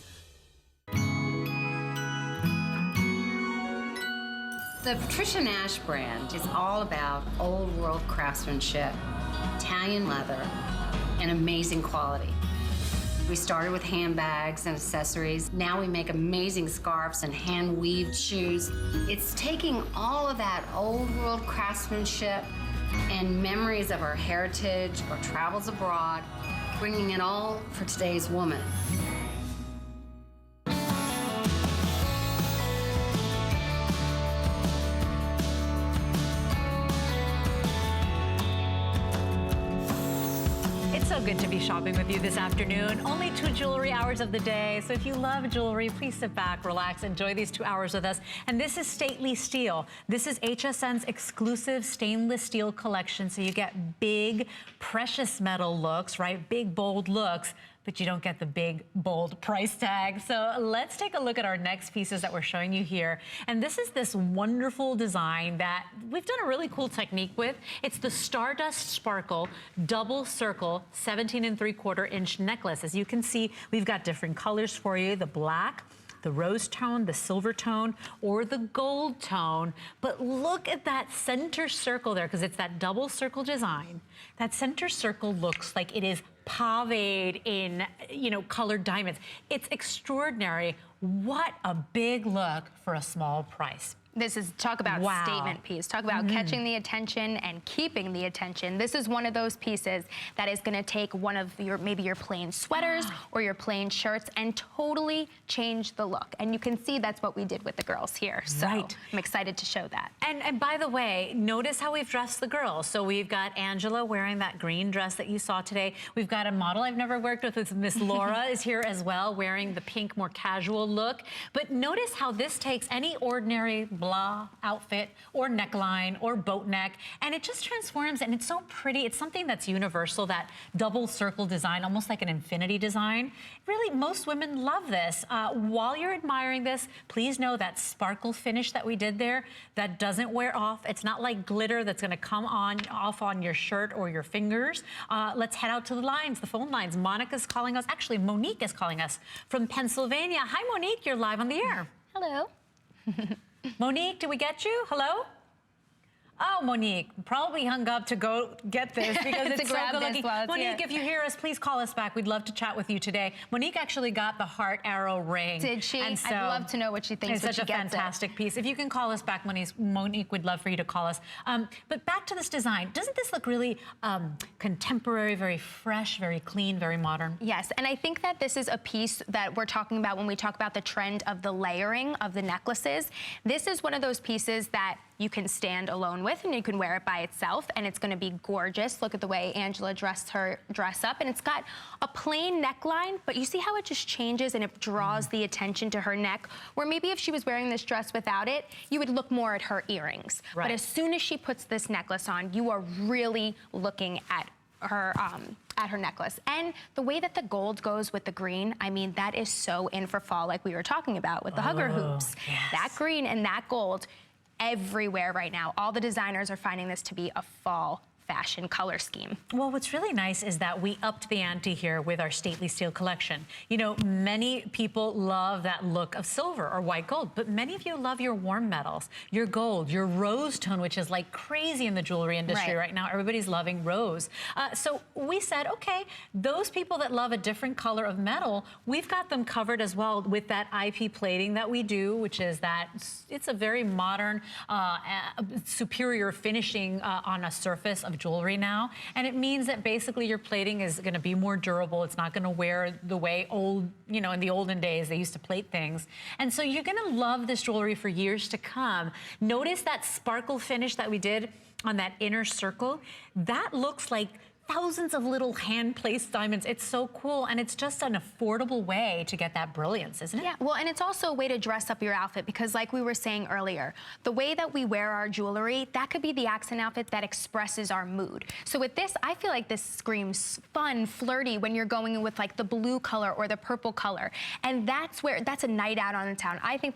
The Patricia Nash brand is all about old world craftsmanship, Italian leather, and amazing quality. We started with handbags and accessories. Now we make amazing scarves and hand-weaved shoes. It's taking all of that old world craftsmanship and memories of our heritage or travels abroad, bringing it all for today's woman. So good to be shopping with you this afternoon. Only 2 jewelry hours of the day. So if you love jewelry, please sit back, relax, enjoy these 2 hours with us. And this is Stately Steel. This is HSN's exclusive stainless steel collection. So you get big, precious metal looks, right? Big, bold looks, but you don't get the big, bold price tag. So let's take a look at our next pieces that we're showing you here. And this is this wonderful design that we've done a really cool technique with. It's the Stardust Sparkle Double Circle 17 3/4 inch necklace. As you can see, we've got different colors for you, the black, the rose tone, the silver tone, or the gold tone. But look at that center circle there, because it's that double circle design. That center circle looks like it is paved in, colored diamonds. It's extraordinary. What a big look for a small price. This is, talk about statement piece. Talk about catching the attention and keeping the attention. This is one of those pieces that is gonna take one of your, maybe your plain sweaters or your plain shirts and totally change the look. And you can see that's what we did with the girls here. So I'm excited to show that. And by the way, notice how we've dressed the girls. So we've got Angela wearing that green dress that you saw today. We've got a model I've never worked with Miss Laura is here as well, wearing the pink, more casual look. But notice how this takes any ordinary blah outfit or neckline or boat neck, and it just transforms, and it's so pretty. It's something that's universal, that double circle design, almost like an infinity design. Really, most women love this. While you're admiring this, please know that sparkle finish that we did there, that doesn't wear off. It's not like glitter that's gonna come off on your shirt or your fingers. Let's head out to the lines, the phone lines. Monica's calling us, actually Monique is calling us from Pennsylvania. Hi Monique, you're live on the air. Hello. Monique, did we get you? Hello? Oh, Monique, probably hung up to go get this because it's so good looking. Monique, if you hear us, please call us back. We'd love to chat with you today. Monique actually got the heart arrow ring. Did she? And so I'd love to know what she thinks when she gets it. It's such a fantastic piece. If you can call us back, Monique, we'd love for you to call us. But back to this design. Doesn't this look really contemporary, very fresh, very clean, very modern? Yes, and I think that this is a piece that we're talking about when we talk about the trend of the layering of the necklaces. This is one of those pieces that you can stand alone with and you can wear it by itself and it's gonna be gorgeous. Look at the way Angela dressed her dress up, and it's got a plain neckline, but you see how it just changes and it draws the attention to her neck, where maybe if she was wearing this dress without it, you would look more at her earrings. Right. But as soon as she puts this necklace on, you are really looking at her necklace. And the way that the gold goes with the green, I mean, that is so in for fall, like we were talking about with the hugger hoops. Yes. That green and that gold, everywhere right now. All the designers are finding this to be a fall fashion color scheme. Well, what's really nice is that we upped the ante here with our Stately Steel collection. You know, many people love that look of silver or white gold, but many of you love your warm metals, your gold, your rose tone, which is like crazy in the jewelry industry right now. Everybody's loving rose. So we said, okay, those people that love a different color of metal, we've got them covered as well with that IP plating that we do, which is that it's a very modern, superior finishing on a surface of jewelry now, and it means that basically your plating is going to be more durable. It's not going to wear the way old, you know, in the olden days they used to plate things. And so you're going to love this jewelry for years to come. Notice that sparkle finish that we did on that inner circle. That looks like thousands of little hand-placed diamonds. It's so cool, and it's just an affordable way to get that brilliance, isn't it? Yeah, well, and it's also a way to dress up your outfit because like we were saying earlier, the way that we wear our jewelry, that could be the accent outfit that expresses our mood. So with this, I feel like this screams fun, flirty when you're going in with like the blue color or the purple color. And that's a night out on the town. I think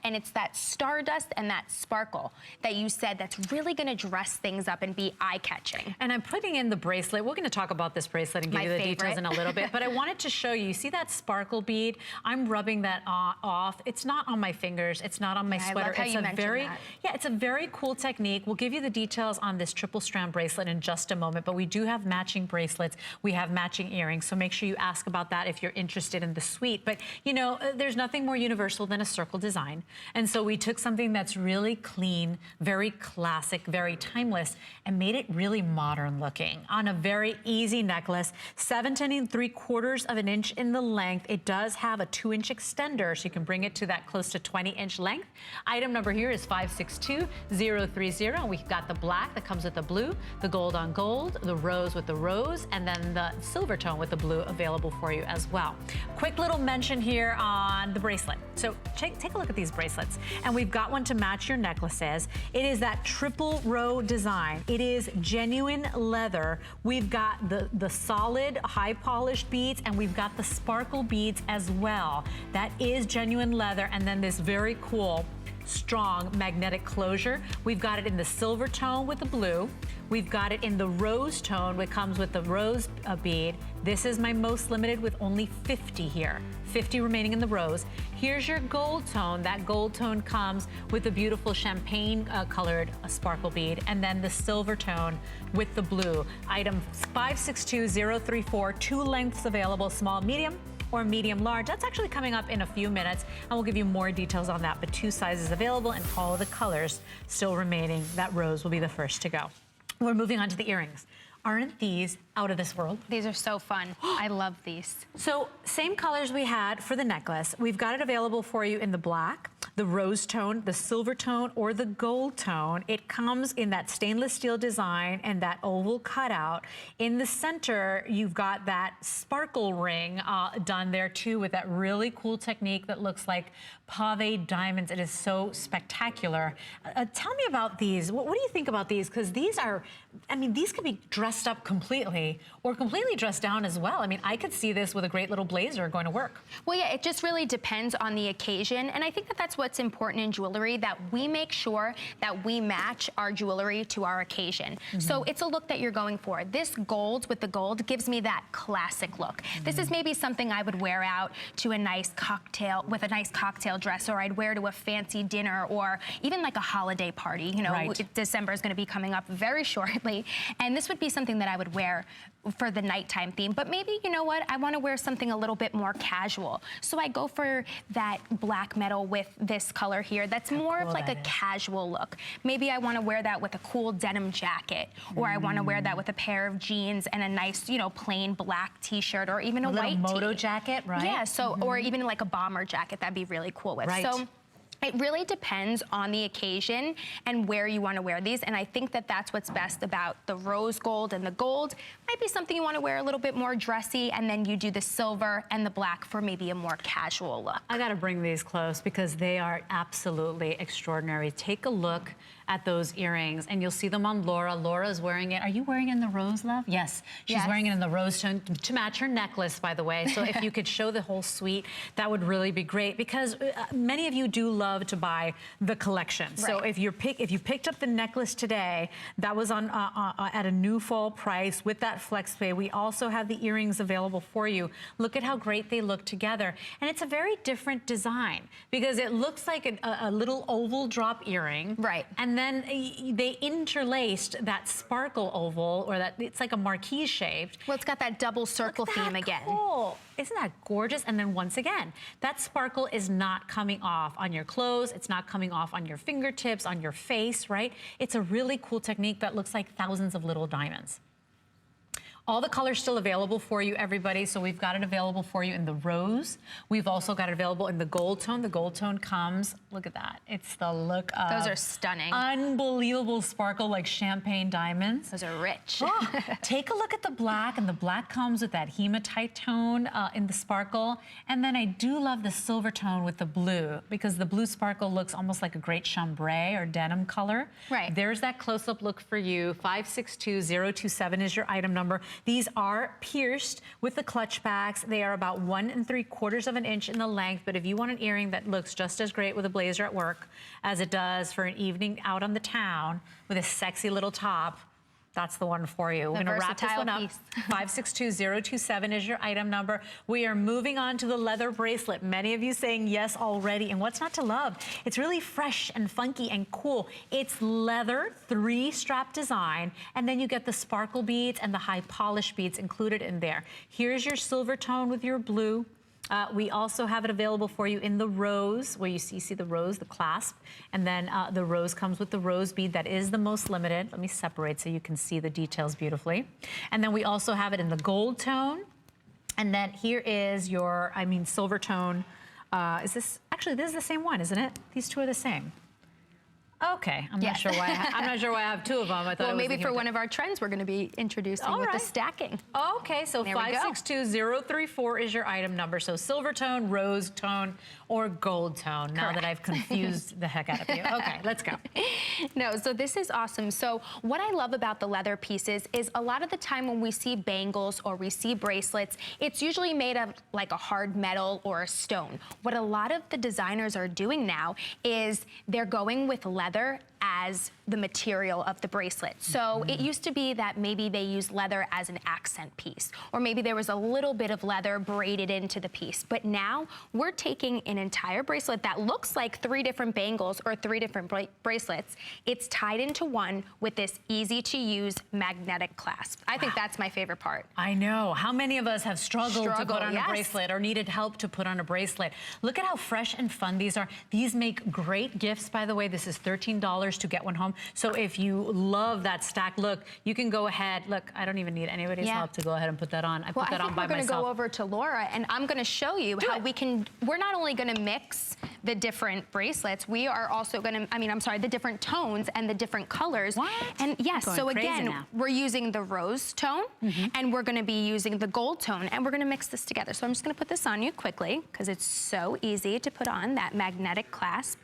and it's that stardust and that sparkle that you said that's really gonna dress things up and be eye-catching. And I'm putting in the bracelet. We're gonna talk about this bracelet and give you the details in a little bit, but I wanted to show you, see that sparkle bead? I'm rubbing that off. It's not on my fingers. It's not on my sweater. I love how you mentioned that. Yeah, it's a very cool technique. We'll give you the details on this triple strand bracelet in just a moment, but we do have matching bracelets. We have matching earrings, so make sure you ask about that if you're interested in the suite. But you know, there's nothing more universal than a circle design. And so we took something that's really clean, very classic, very timeless, and made it really modern looking on a very easy necklace, 17 3/4 of an inch in the length. It does have a 2-inch extender, so you can bring it to that close to 20-inch length. Item number here is 562030. We've got the black that comes with the blue, the gold on gold, the rose with the rose, and then the silver tone with the blue available for you as well. Quick little mention here on the bracelet. So take a look at these bracelets. And we've got one to match your necklaces. It is that triple row design. It is genuine leather. We've got the solid high polished beads, and we've got the sparkle beads as well. That is genuine leather, and then this very cool strong magnetic closure. We've got it in the silver tone with the blue. We've got it in the rose tone, which comes with the rose bead. This is my most limited with only 50 here. 50 remaining in the rose. Here's your gold tone. That gold tone comes with the beautiful champagne colored sparkle bead, and then the silver tone with the blue. Item 562034, 2 lengths available, small, medium, or medium large. That's actually coming up in a few minutes, and we'll give you more details on that, but 2 sizes available and all of the colors still remaining. That rose will be the first to go. We're moving on to the earrings. Aren't these out of this world? These are so fun. I love these. So same colors we had for the necklace. We've got it available for you in the black, the rose tone, the silver tone, or the gold tone. It comes in that stainless steel design and that oval cutout. In the center, you've got that sparkle ring done there too with that really cool technique that looks like pave diamonds. It is so spectacular. Tell me about these. What do you think about these? Because these are, I mean, these could be dressed up completely or completely dressed down as well. I mean, I could see this with a great little blazer going to work. Well, yeah, it just really depends on the occasion. And I think that that's what's important in jewelry, that we make sure that we match our jewelry to our occasion. So it's a look that you're going for. This gold with the gold gives me that classic look. This is maybe something I would wear out to a nice cocktail, with a nice cocktail dress, or I'd wear to a fancy dinner, or even like a holiday party. You know, December is going to be coming up very shortly. And this would be something that I would wear for the nighttime theme. But maybe, you know what, I want to wear something a little bit more casual. So I go for that black metal with this color here. That's more of like a casual look. Maybe I want to wear that with a cool denim jacket, or I want to wear that with a pair of jeans and a nice, you know, plain black t-shirt, or even a white moto jacket, right? Yeah, so, or even like a bomber jacket, that'd be really cool with. So it really depends on the occasion and where you want to wear these, and I think that that's what's best about the rose gold and the gold. Might be something you want to wear a little bit more dressy, and then you do the silver and the black for maybe a more casual look. I got to bring these close because they are absolutely extraordinary. Take a look at those earrings, and you'll see them on Laura. Laura's wearing it. Are you wearing it in the rose, love? Yes, she's wearing it in the rose tone to match her necklace, by the way. So if you could show the whole suite, that would really be great, because many of you do love to buy the collection. So if you picked up the necklace today, that was on at a new fall price with that flex pay. We also have the earrings available for you. Look at how great they look together, and it's a very different design because it looks like a little oval drop earring, and then they interlaced that sparkle oval, or that it's like a marquise shaped. Well, it's got that double circle theme again. Cool. Isn't that gorgeous? And then once again, that sparkle is not coming off on your clothes. It's not coming off on your fingertips, on your face, right? It's a really cool technique that looks like thousands of little diamonds. All the colors still available for you, everybody. So we've got it available for you in the rose. We've also got it available in the gold tone. The gold tone comes, look at that. It's the look of... Those are stunning. Unbelievable sparkle like champagne diamonds. Those are rich. Oh, take a look at the black, and the black comes with that hematite tone in the sparkle. And then I do love the silver tone with the blue, because the blue sparkle looks almost like a great chambray or denim color. Right. There's that close-up look for you. 562027 is your item number. These are pierced with the clutch backs. They are about 1 3/4 inches in the length, but if you want an earring that looks just as great with a blazer at work as it does for an evening out on the town with a sexy little top, that's the one for you. We're gonna wrap this one up. 562027 is your item number. We are moving on to the leather bracelet. Many of you saying yes already, and what's not to love? It's really fresh and funky and cool. It's leather, 3-strap design, and then you get the sparkle beads and the high polish beads included in there. Here's your silver tone with your blue. We also have it available for you in the rose, where you see the rose, the clasp, and then the rose comes with the rose bead. That is the most limited. Let me separate so you can see the details beautifully. And then we also have it in the gold tone. And then here is your, silver tone. Is this, actually this is the same one, isn't it? These two are the same. Okay, I'm not sure why. I'm not sure why I have two of them. I thought. Well, maybe for one of our trends, we're going to be introducing with the stacking. Okay, so 562034 is your item number. So silver tone, rose tone, or gold tone. Now that I've confused the heck out of you. Okay, let's go. No, so this is awesome. So what I love about the leather pieces is a lot of the time when we see bangles or we see bracelets, it's usually made of like a hard metal or a stone. What a lot of the designers are doing now is they're going with leather as the material of the bracelet. So it used to be that maybe they used leather as an accent piece, or maybe there was a little bit of leather braided into the piece. But now we're taking an entire bracelet that looks like 3 different bangles or 3 different bracelets. It's tied into one with this easy to use magnetic clasp. I think that's my favorite part. I know. How many of us have struggled to put on a bracelet or needed help to put on a bracelet? Look at how fresh and fun these are. These make great gifts, by the way. This is $13 to get one home. So if you love that stacked look, you can go ahead. Look, I don't even need anybody's help to go ahead and put that on. I put that on by myself. We're going to go over to Laura, and I'm going to show you how we can, we're not only going to mix the different bracelets, we are also going to, the different tones and the different colors. What? And yes, so again, we're using the rose tone, and we're going to be using the gold tone, and we're going to mix this together. So I'm just going to put this on you quickly, because it's so easy to put on that magnetic clasp.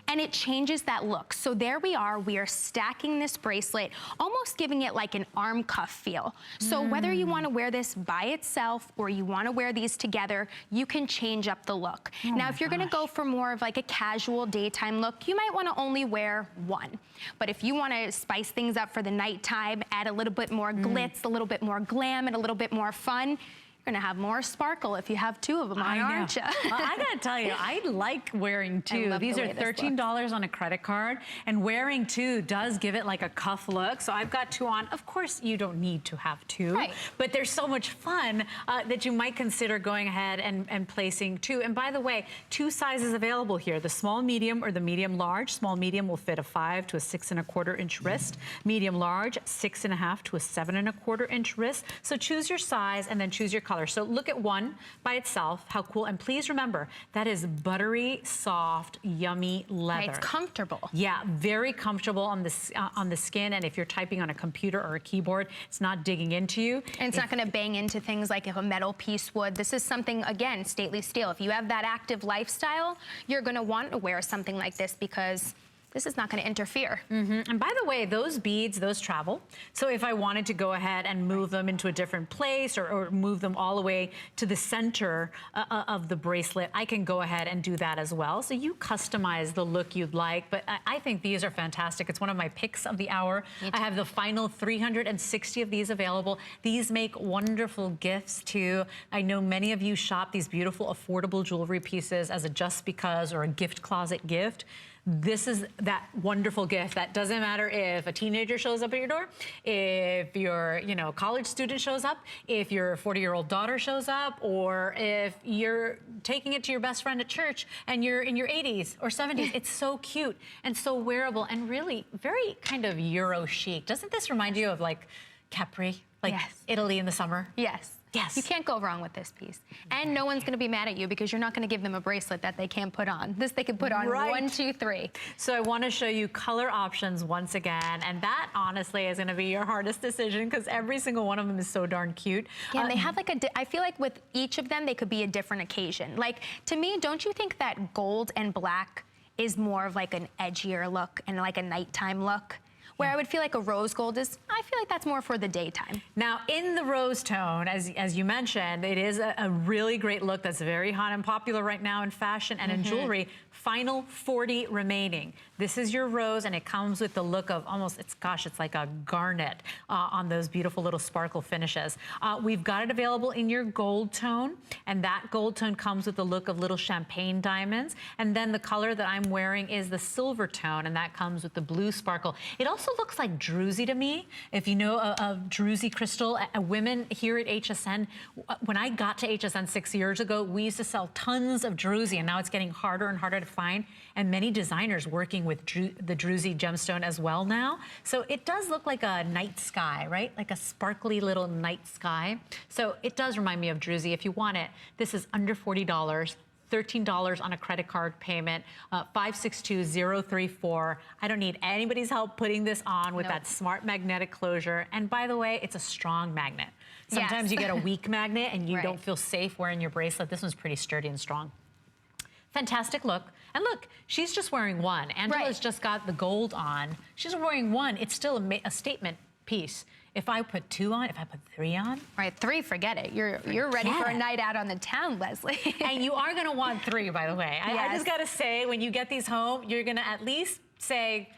And it changes that look. So there we are stacking this bracelet, almost giving it like an arm cuff feel. So whether you wanna wear this by itself or you wanna wear these together, you can change up the look. Now, if you're gonna go for more of like a casual daytime look, you might wanna only wear one. But if you wanna spice things up for the nighttime, add a little bit more glitz, a little bit more glam, and a little bit more fun, you're gonna have more sparkle if you have 2 of them on, aren't you? Well, I gotta tell you, I like wearing 2. These are $13 on a credit card, and wearing 2 does give it like a cuff look. So I've got 2 on. Of course, you don't need to have 2, but there's so much fun that you might consider going ahead and placing 2. And by the way, 2 sizes available here: the small medium or the medium large. Small medium will fit a 5 to a 6 1/4 inch wrist. Medium large, 6 1/2 to a 7 1/4 inch wrist. So choose your size and then choose your color. So look at one by itself, how cool. And please remember, that is buttery, soft, yummy leather. It's comfortable. Yeah, very comfortable on the skin. And if you're typing on a computer or a keyboard, it's not digging into you. And it's not gonna bang into things like if a metal piece would. This is something, again, stately steel. If you have that active lifestyle, you're gonna want to wear something like this because this is not going to interfere. And by the way, those beads, those travel. So if I wanted to go ahead and move them into a different place or move them all the way to the center of the bracelet, I can go ahead and do that as well. So you customize the look you'd like, but I think these are fantastic. It's one of my picks of the hour. I have the final 360 of these available. These make wonderful gifts too. I know many of you shop these beautiful, affordable jewelry pieces as a just because or a gift closet gift. This is that wonderful gift that doesn't matter if a teenager shows up at your door, if your college student shows up, if your 40-year-old daughter shows up, or if you're taking it to your best friend at church and you're in your 80s or 70s. It's so cute and so wearable and really very kind of Euro chic. Doesn't this remind you of like Capri? Like Yes. Italy in the summer. Yes. Yes. You can't go wrong with this piece. And no one's gonna be mad at you because you're not gonna give them a bracelet that they can't put on. This they can put on Right. 1, 2, 3. So I want to show you color options once again, and that honestly is going to be your hardest decision because every single one of them is so darn cute. Yeah, and they have like I feel like with each of them, they could be a different occasion. Like, to me, don't you think that gold and black is more of like an edgier look and like a nighttime look? Where I would feel like a rose gold is, I feel like that's more for the daytime. Now, in the rose tone, as you mentioned, it is a really great look that's very hot and popular right now in fashion and in jewelry. Final 40 remaining. This is your rose, and it comes with the look of almost, it's like a garnet on those beautiful little sparkle finishes. We've got it available in your gold tone, and that gold tone comes with the look of little champagne diamonds. And then the color that I'm wearing is the silver tone, and that comes with the blue sparkle. It also looks like druzy to me. If you know of druzy crystal, women here at HSN, when I got to HSN 6 years ago, we used to sell tons of druzy, and now it's getting harder and harder to find, and many designers working with the druzy gemstone as well now. So it does look like a night sky, right? Like a sparkly little night sky. So it does remind me of druzy. If you want it, this is under $40. $13 on a credit card payment, 562034. I don't need anybody's help putting this on with that smart magnetic closure. And by the way, it's a strong magnet. Sometimes you get a weak magnet and you don't feel safe wearing your bracelet. This one's pretty sturdy and strong. Fantastic look. And look, she's just wearing one. Angela's just got the gold on. She's wearing one. It's still a statement piece. If I put 2 on, if I put 3 on. Right, 3, forget it. You're ready for a night out on the town, Leslie. And you are gonna want 3, by the way. I just gotta say, when you get these home, you're gonna at least say,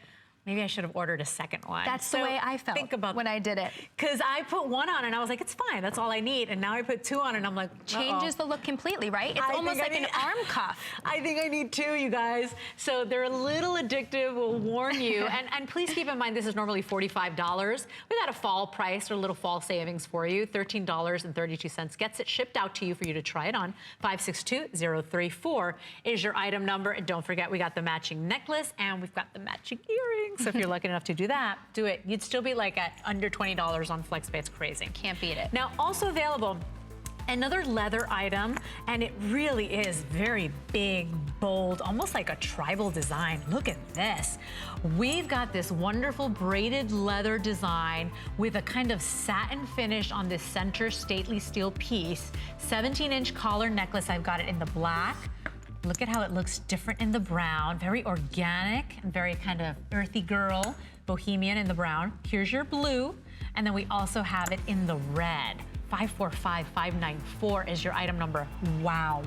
maybe I should have ordered a second one. That's the way I felt when I did it. Because I put 1 on and I was like, it's fine, that's all I need. And now I put 2 on and I'm like, changes the look completely, right? It's almost like an arm cuff. I think I need 2, you guys. So they're a little addictive, we'll warn you. and please keep in mind, this is normally $45. We got a fall price or a little fall savings for you. $13.32 gets it shipped out to you for you to try it on. 562034 is your item number. And don't forget, we got the matching necklace and we've got the matching earrings. So if you're lucky enough to do that, do it. You'd still be like at under $20 on FlexPay. It's crazy. Can't beat it. Now, also available, another leather item, and it really is very big, bold, almost like a tribal design. Look at this. We've got this wonderful braided leather design with a kind of satin finish on this center stately steel piece. 17-inch collar necklace. I've got it in the black. Look at how it looks different in the brown, very organic and very kind of earthy girl, bohemian in the brown. Here's your blue, and then we also have it in the red. 545594 is your item number. Wow,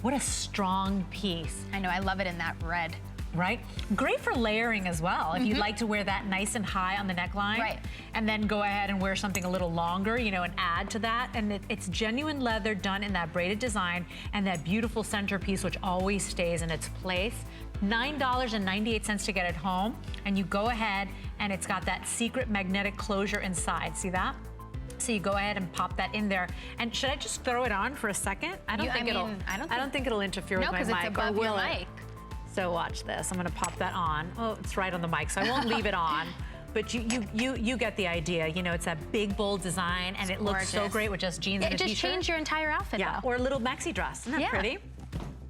what a strong piece. I know, I love it in that red. Right? Great for layering as well. If you'd like to wear that nice and high on the neckline. Right. And then go ahead and wear something a little longer, you know, and add to that. And it's genuine leather done in that braided design and that beautiful centerpiece, which always stays in its place. $9.98 to get it home. And you go ahead and it's got that secret magnetic closure inside. See that? So you go ahead and pop that in there. And should I just throw it on for a second? I don't think it'll interfere with my mic. No, because it's above your mic. So watch this. I'm gonna pop that on. Oh, it's right on the mic, so I won't leave it on. But you get the idea. You know, it's that big, bold design, and it looks so great with just jeans and a t-shirt. It just changed your entire outfit, though. Or a little maxi dress. Isn't that pretty?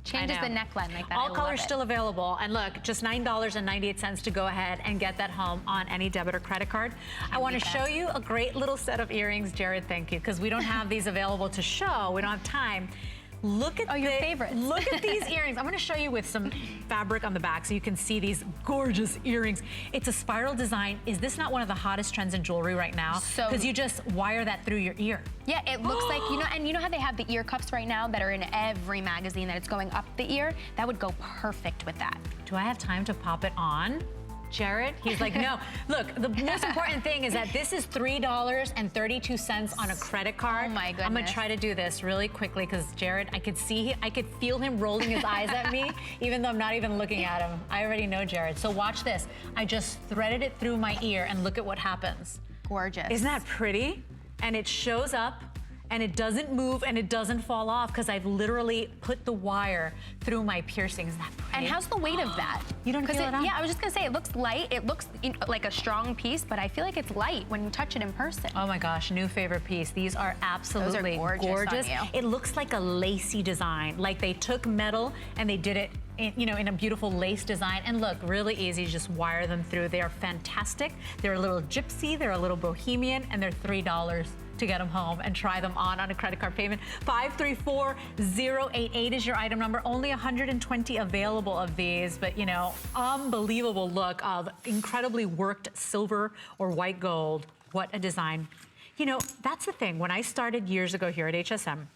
Changes the neckline like that. All colors still available. And look, just $9.98 to go ahead and get that home on any debit or credit card. I want to show you a great little set of earrings. Jared, thank you, because we don't have these available to show. We don't have time. Look at your favorites. Look at these earrings. I'm going to show you with some fabric on the back so you can see these gorgeous earrings. It's a spiral design. Is this not one of the hottest trends in jewelry right now? Because you just wire that through your ear. Yeah, it looks like, you know, and you know how they have the ear cuffs right now that are in every magazine that it's going up the ear? That would go perfect with that. Do I have time to pop it on? Jared? He's like, no. Look, the most important thing is that this is $3.32 on a credit card. Oh my goodness. I'm gonna try to do this really quickly because Jared, I could feel him rolling his eyes at me, even though I'm not even looking at him. I already know Jared. So watch this. I just threaded it through my ear and look at what happens. Gorgeous. Isn't that pretty? And it shows up and it doesn't move and it doesn't fall off because I've literally put the wire through my piercings. Is that pretty? And how's the weight of that? You don't feel it at all? Yeah, I was just gonna say, it looks light. It looks like a strong piece, but I feel like it's light when you touch it in person. Oh my gosh, new favorite piece. These are absolutely gorgeous on you. It looks like a lacy design. Like they took metal and they did it in a beautiful lace design. And look, really easy, just wire them through. They are fantastic. They're a little gypsy, they're a little bohemian, and they're $3 to get them home and try them on a credit card payment. 534088 is your item number. Only 120 available of these, but unbelievable look of incredibly worked silver or white gold. What a design. That's the thing. When I started years ago here at HSN,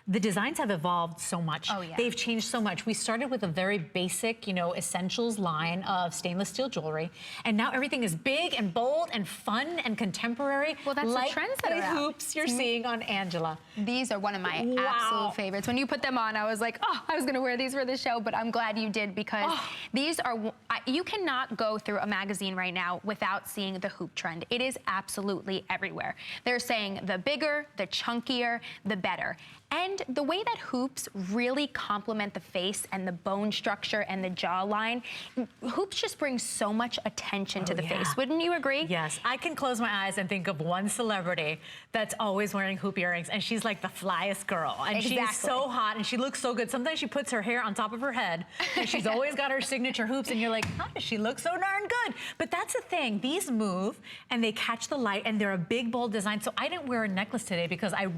the designs have evolved so much. Oh, yeah. They've changed so much. We started with a very basic, essentials line of stainless steel jewelry, and now everything is big and bold and fun and contemporary. Well, that's like the trends that are out. hoops you're seeing on Angela. These are one of my absolute favorites. When you put them on, I was like, oh, I was gonna wear these for the show, but I'm glad you did because these are, you cannot go through a magazine right now without seeing the hoop trend. It is absolutely everywhere. They're saying the bigger, the chunkier, the better. And the way that hoops really complement the face and the bone structure and the jawline, hoops just bring so much attention to the face. Wouldn't you agree? Yes, I can close my eyes and think of one celebrity that's always wearing hoop earrings, and she's like the flyest girl. And she's so hot and she looks so good. Sometimes she puts her hair on top of her head and she's always got her signature hoops, and you're like, how does she look so darn good? But that's the thing, these move and they catch the light and they're a big, bold design. So I didn't wear a necklace today because I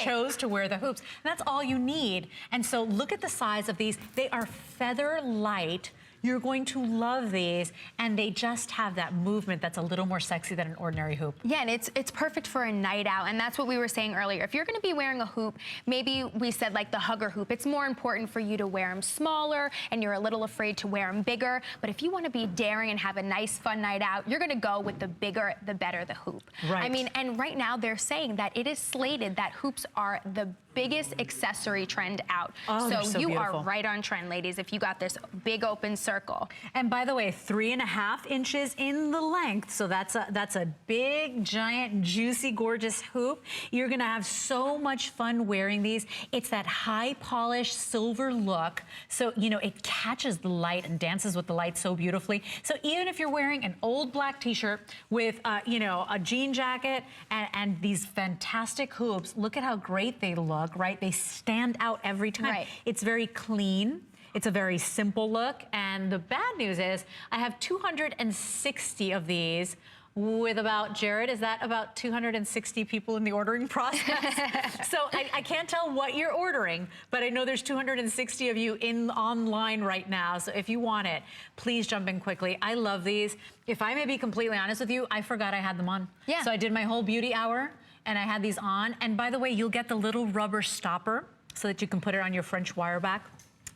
chose to wear the hoops. And that's all you need. And so look at the size of these. They are feather light. You're going to love these, and they just have that movement that's a little more sexy than an ordinary hoop. Yeah, and it's perfect for a night out, and that's what we were saying earlier. If you're gonna be wearing a hoop, maybe we said like the hugger hoop, it's more important for you to wear them smaller, and you're a little afraid to wear them bigger, but if you wanna be daring and have a nice, fun night out, you're gonna go with the bigger, the better the hoop. Right. I mean, and right now they're saying that it is slated that hoops are the biggest accessory trend out. Oh, so you beautiful. are right on trend, ladies, if you got this big open circle. And by the way, 3.5 inches in the length. So that's a big, giant, juicy, gorgeous hoop. You're gonna have so much fun wearing these. It's that high polished silver look. So, it catches the light and dances with the light so beautifully. So even if you're wearing an old black t-shirt with, a jean jacket and these fantastic hoops, look at how great they look. Right? They stand out every time. Right. It's very clean. It's a very simple look. And the bad news is I have 260 of these with about, Jared, is that about 260 people in the ordering process? So I can't tell what you're ordering, but I know there's 260 of you online right now. So if you want it, please jump in quickly. I love these. If I may be completely honest with you, I forgot I had them on. Yeah. So I did my whole beauty hour and I had these on. And by the way, you'll get the little rubber stopper so that you can put it on your French wire back.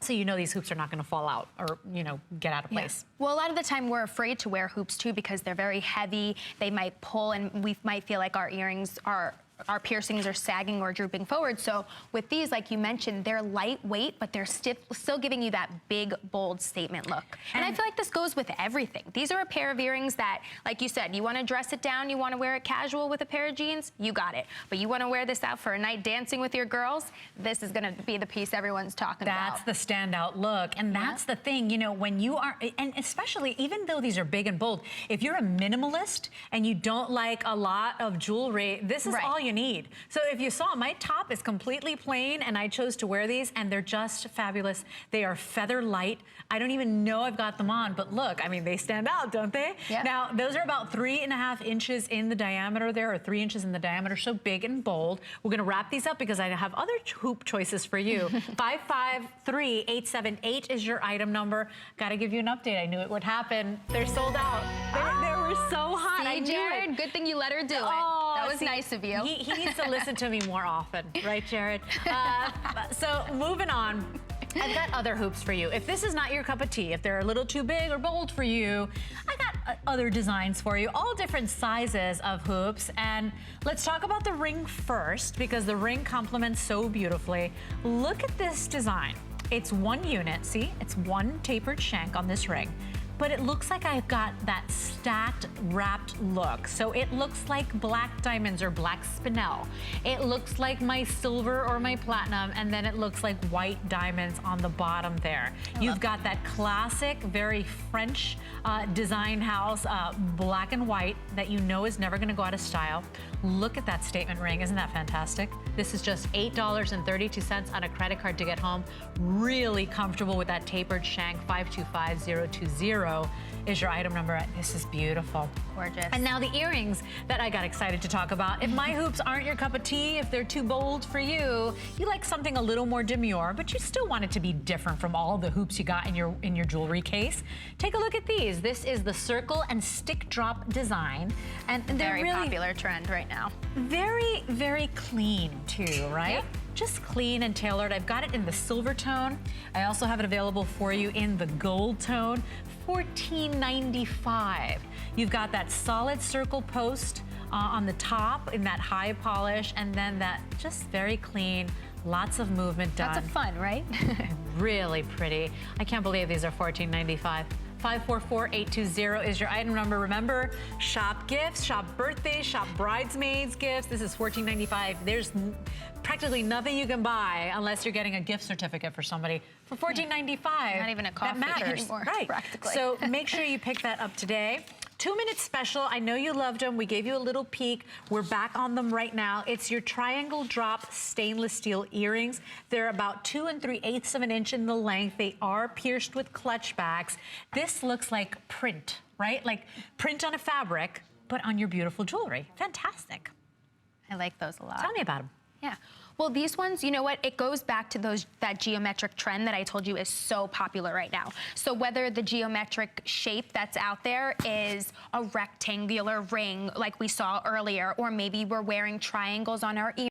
So these hoops are not gonna fall out or, get out of place. Yeah. Well, a lot of the time we're afraid to wear hoops too because they're very heavy. They might pull and we might feel like our earrings our piercings are sagging or drooping forward. So with these, like you mentioned, they're lightweight, but they're still giving you that big, bold statement look. And I feel like this goes with everything. These are a pair of earrings that, like you said, you wanna dress it down, you wanna wear it casual with a pair of jeans, you got it. But you wanna wear this out for a night dancing with your girls, this is gonna be the piece everyone's talking about. That's the standout look. And that's the thing, when you are, and especially even though these are big and bold, if you're a minimalist and you don't like a lot of jewelry, this is all you need. So if you saw, my top is completely plain and I chose to wear these and they're just fabulous. They are feather light. I don't even know I've got them on, but look, I mean, they stand out, don't they? Yeah. Now, those are about 3.5 inches in the diameter there, or 3 inches in the diameter, so big and bold. We're gonna wrap these up because I have other hoop choices for you. 553878 is your item number. Gotta give you an update. I knew it would happen. They're sold out. They were so hot. See, I knew Jared, it. good thing you let her do it. Oh, That was nice of you. He needs to listen to me more often, right, Jared? So moving on. I've got other hoops for you. If this is not your cup of tea, if they're a little too big or bold for you, I got other designs for you, all different sizes of hoops. And let's talk about the ring first because the ring complements so beautifully. Look at this design. It's one unit, see? It's one tapered shank on this ring. but it looks like I've got that stacked, wrapped look. So it looks like black diamonds or black spinel. It looks like my silver or my platinum, and then it looks like white diamonds on the bottom there. You've got that classic, very French design house, black and white, that you know is never gonna go out of style. Look at that statement ring, isn't that fantastic? This is just $8.32 on a credit card to get home. Really comfortable with that tapered shank. 525020 is your item number. This is beautiful. Gorgeous. And now the earrings that I got excited to talk about. If my hoops aren't your cup of tea, if they're too bold for you, you like something a little more demure, but you still want it to be different from all the hoops you got in your jewelry case. Take a look at these. This is the circle and stick drop design. And they're Very really popular trend right now. very, very clean too, right? Yep. Just clean and tailored. I've got it in the silver tone. I also have it available for you in the gold tone, $14.95. You've got that solid circle post on the top in that high polish, and then that just very clean, lots of movement done. That's a fun, right? Really pretty. I can't believe these are $14.95. 544820 is your item number. Remember, shop gifts, shop birthdays, shop bridesmaids gifts. This is $14.95. There's practically nothing you can buy unless you're getting a gift certificate for somebody for $14.95. Not even a coffee that matters. anymore, right? practically. So make sure you pick that up today. 2-minute special. I know you loved them. We gave you a little peek. We're back on them right now. It's your triangle drop stainless steel earrings. They're about 2 3/8 of an inch in the length. They are pierced with clutch backs. This looks like print, right? Like print on a fabric, but on your beautiful jewelry. Fantastic. I like those a lot. Tell me about them. Yeah. Well, these ones, you know what? It goes back to that geometric trend that I told you is so popular right now. So whether the geometric shape that's out there is a rectangular ring like we saw earlier, or maybe we're wearing triangles on our ears.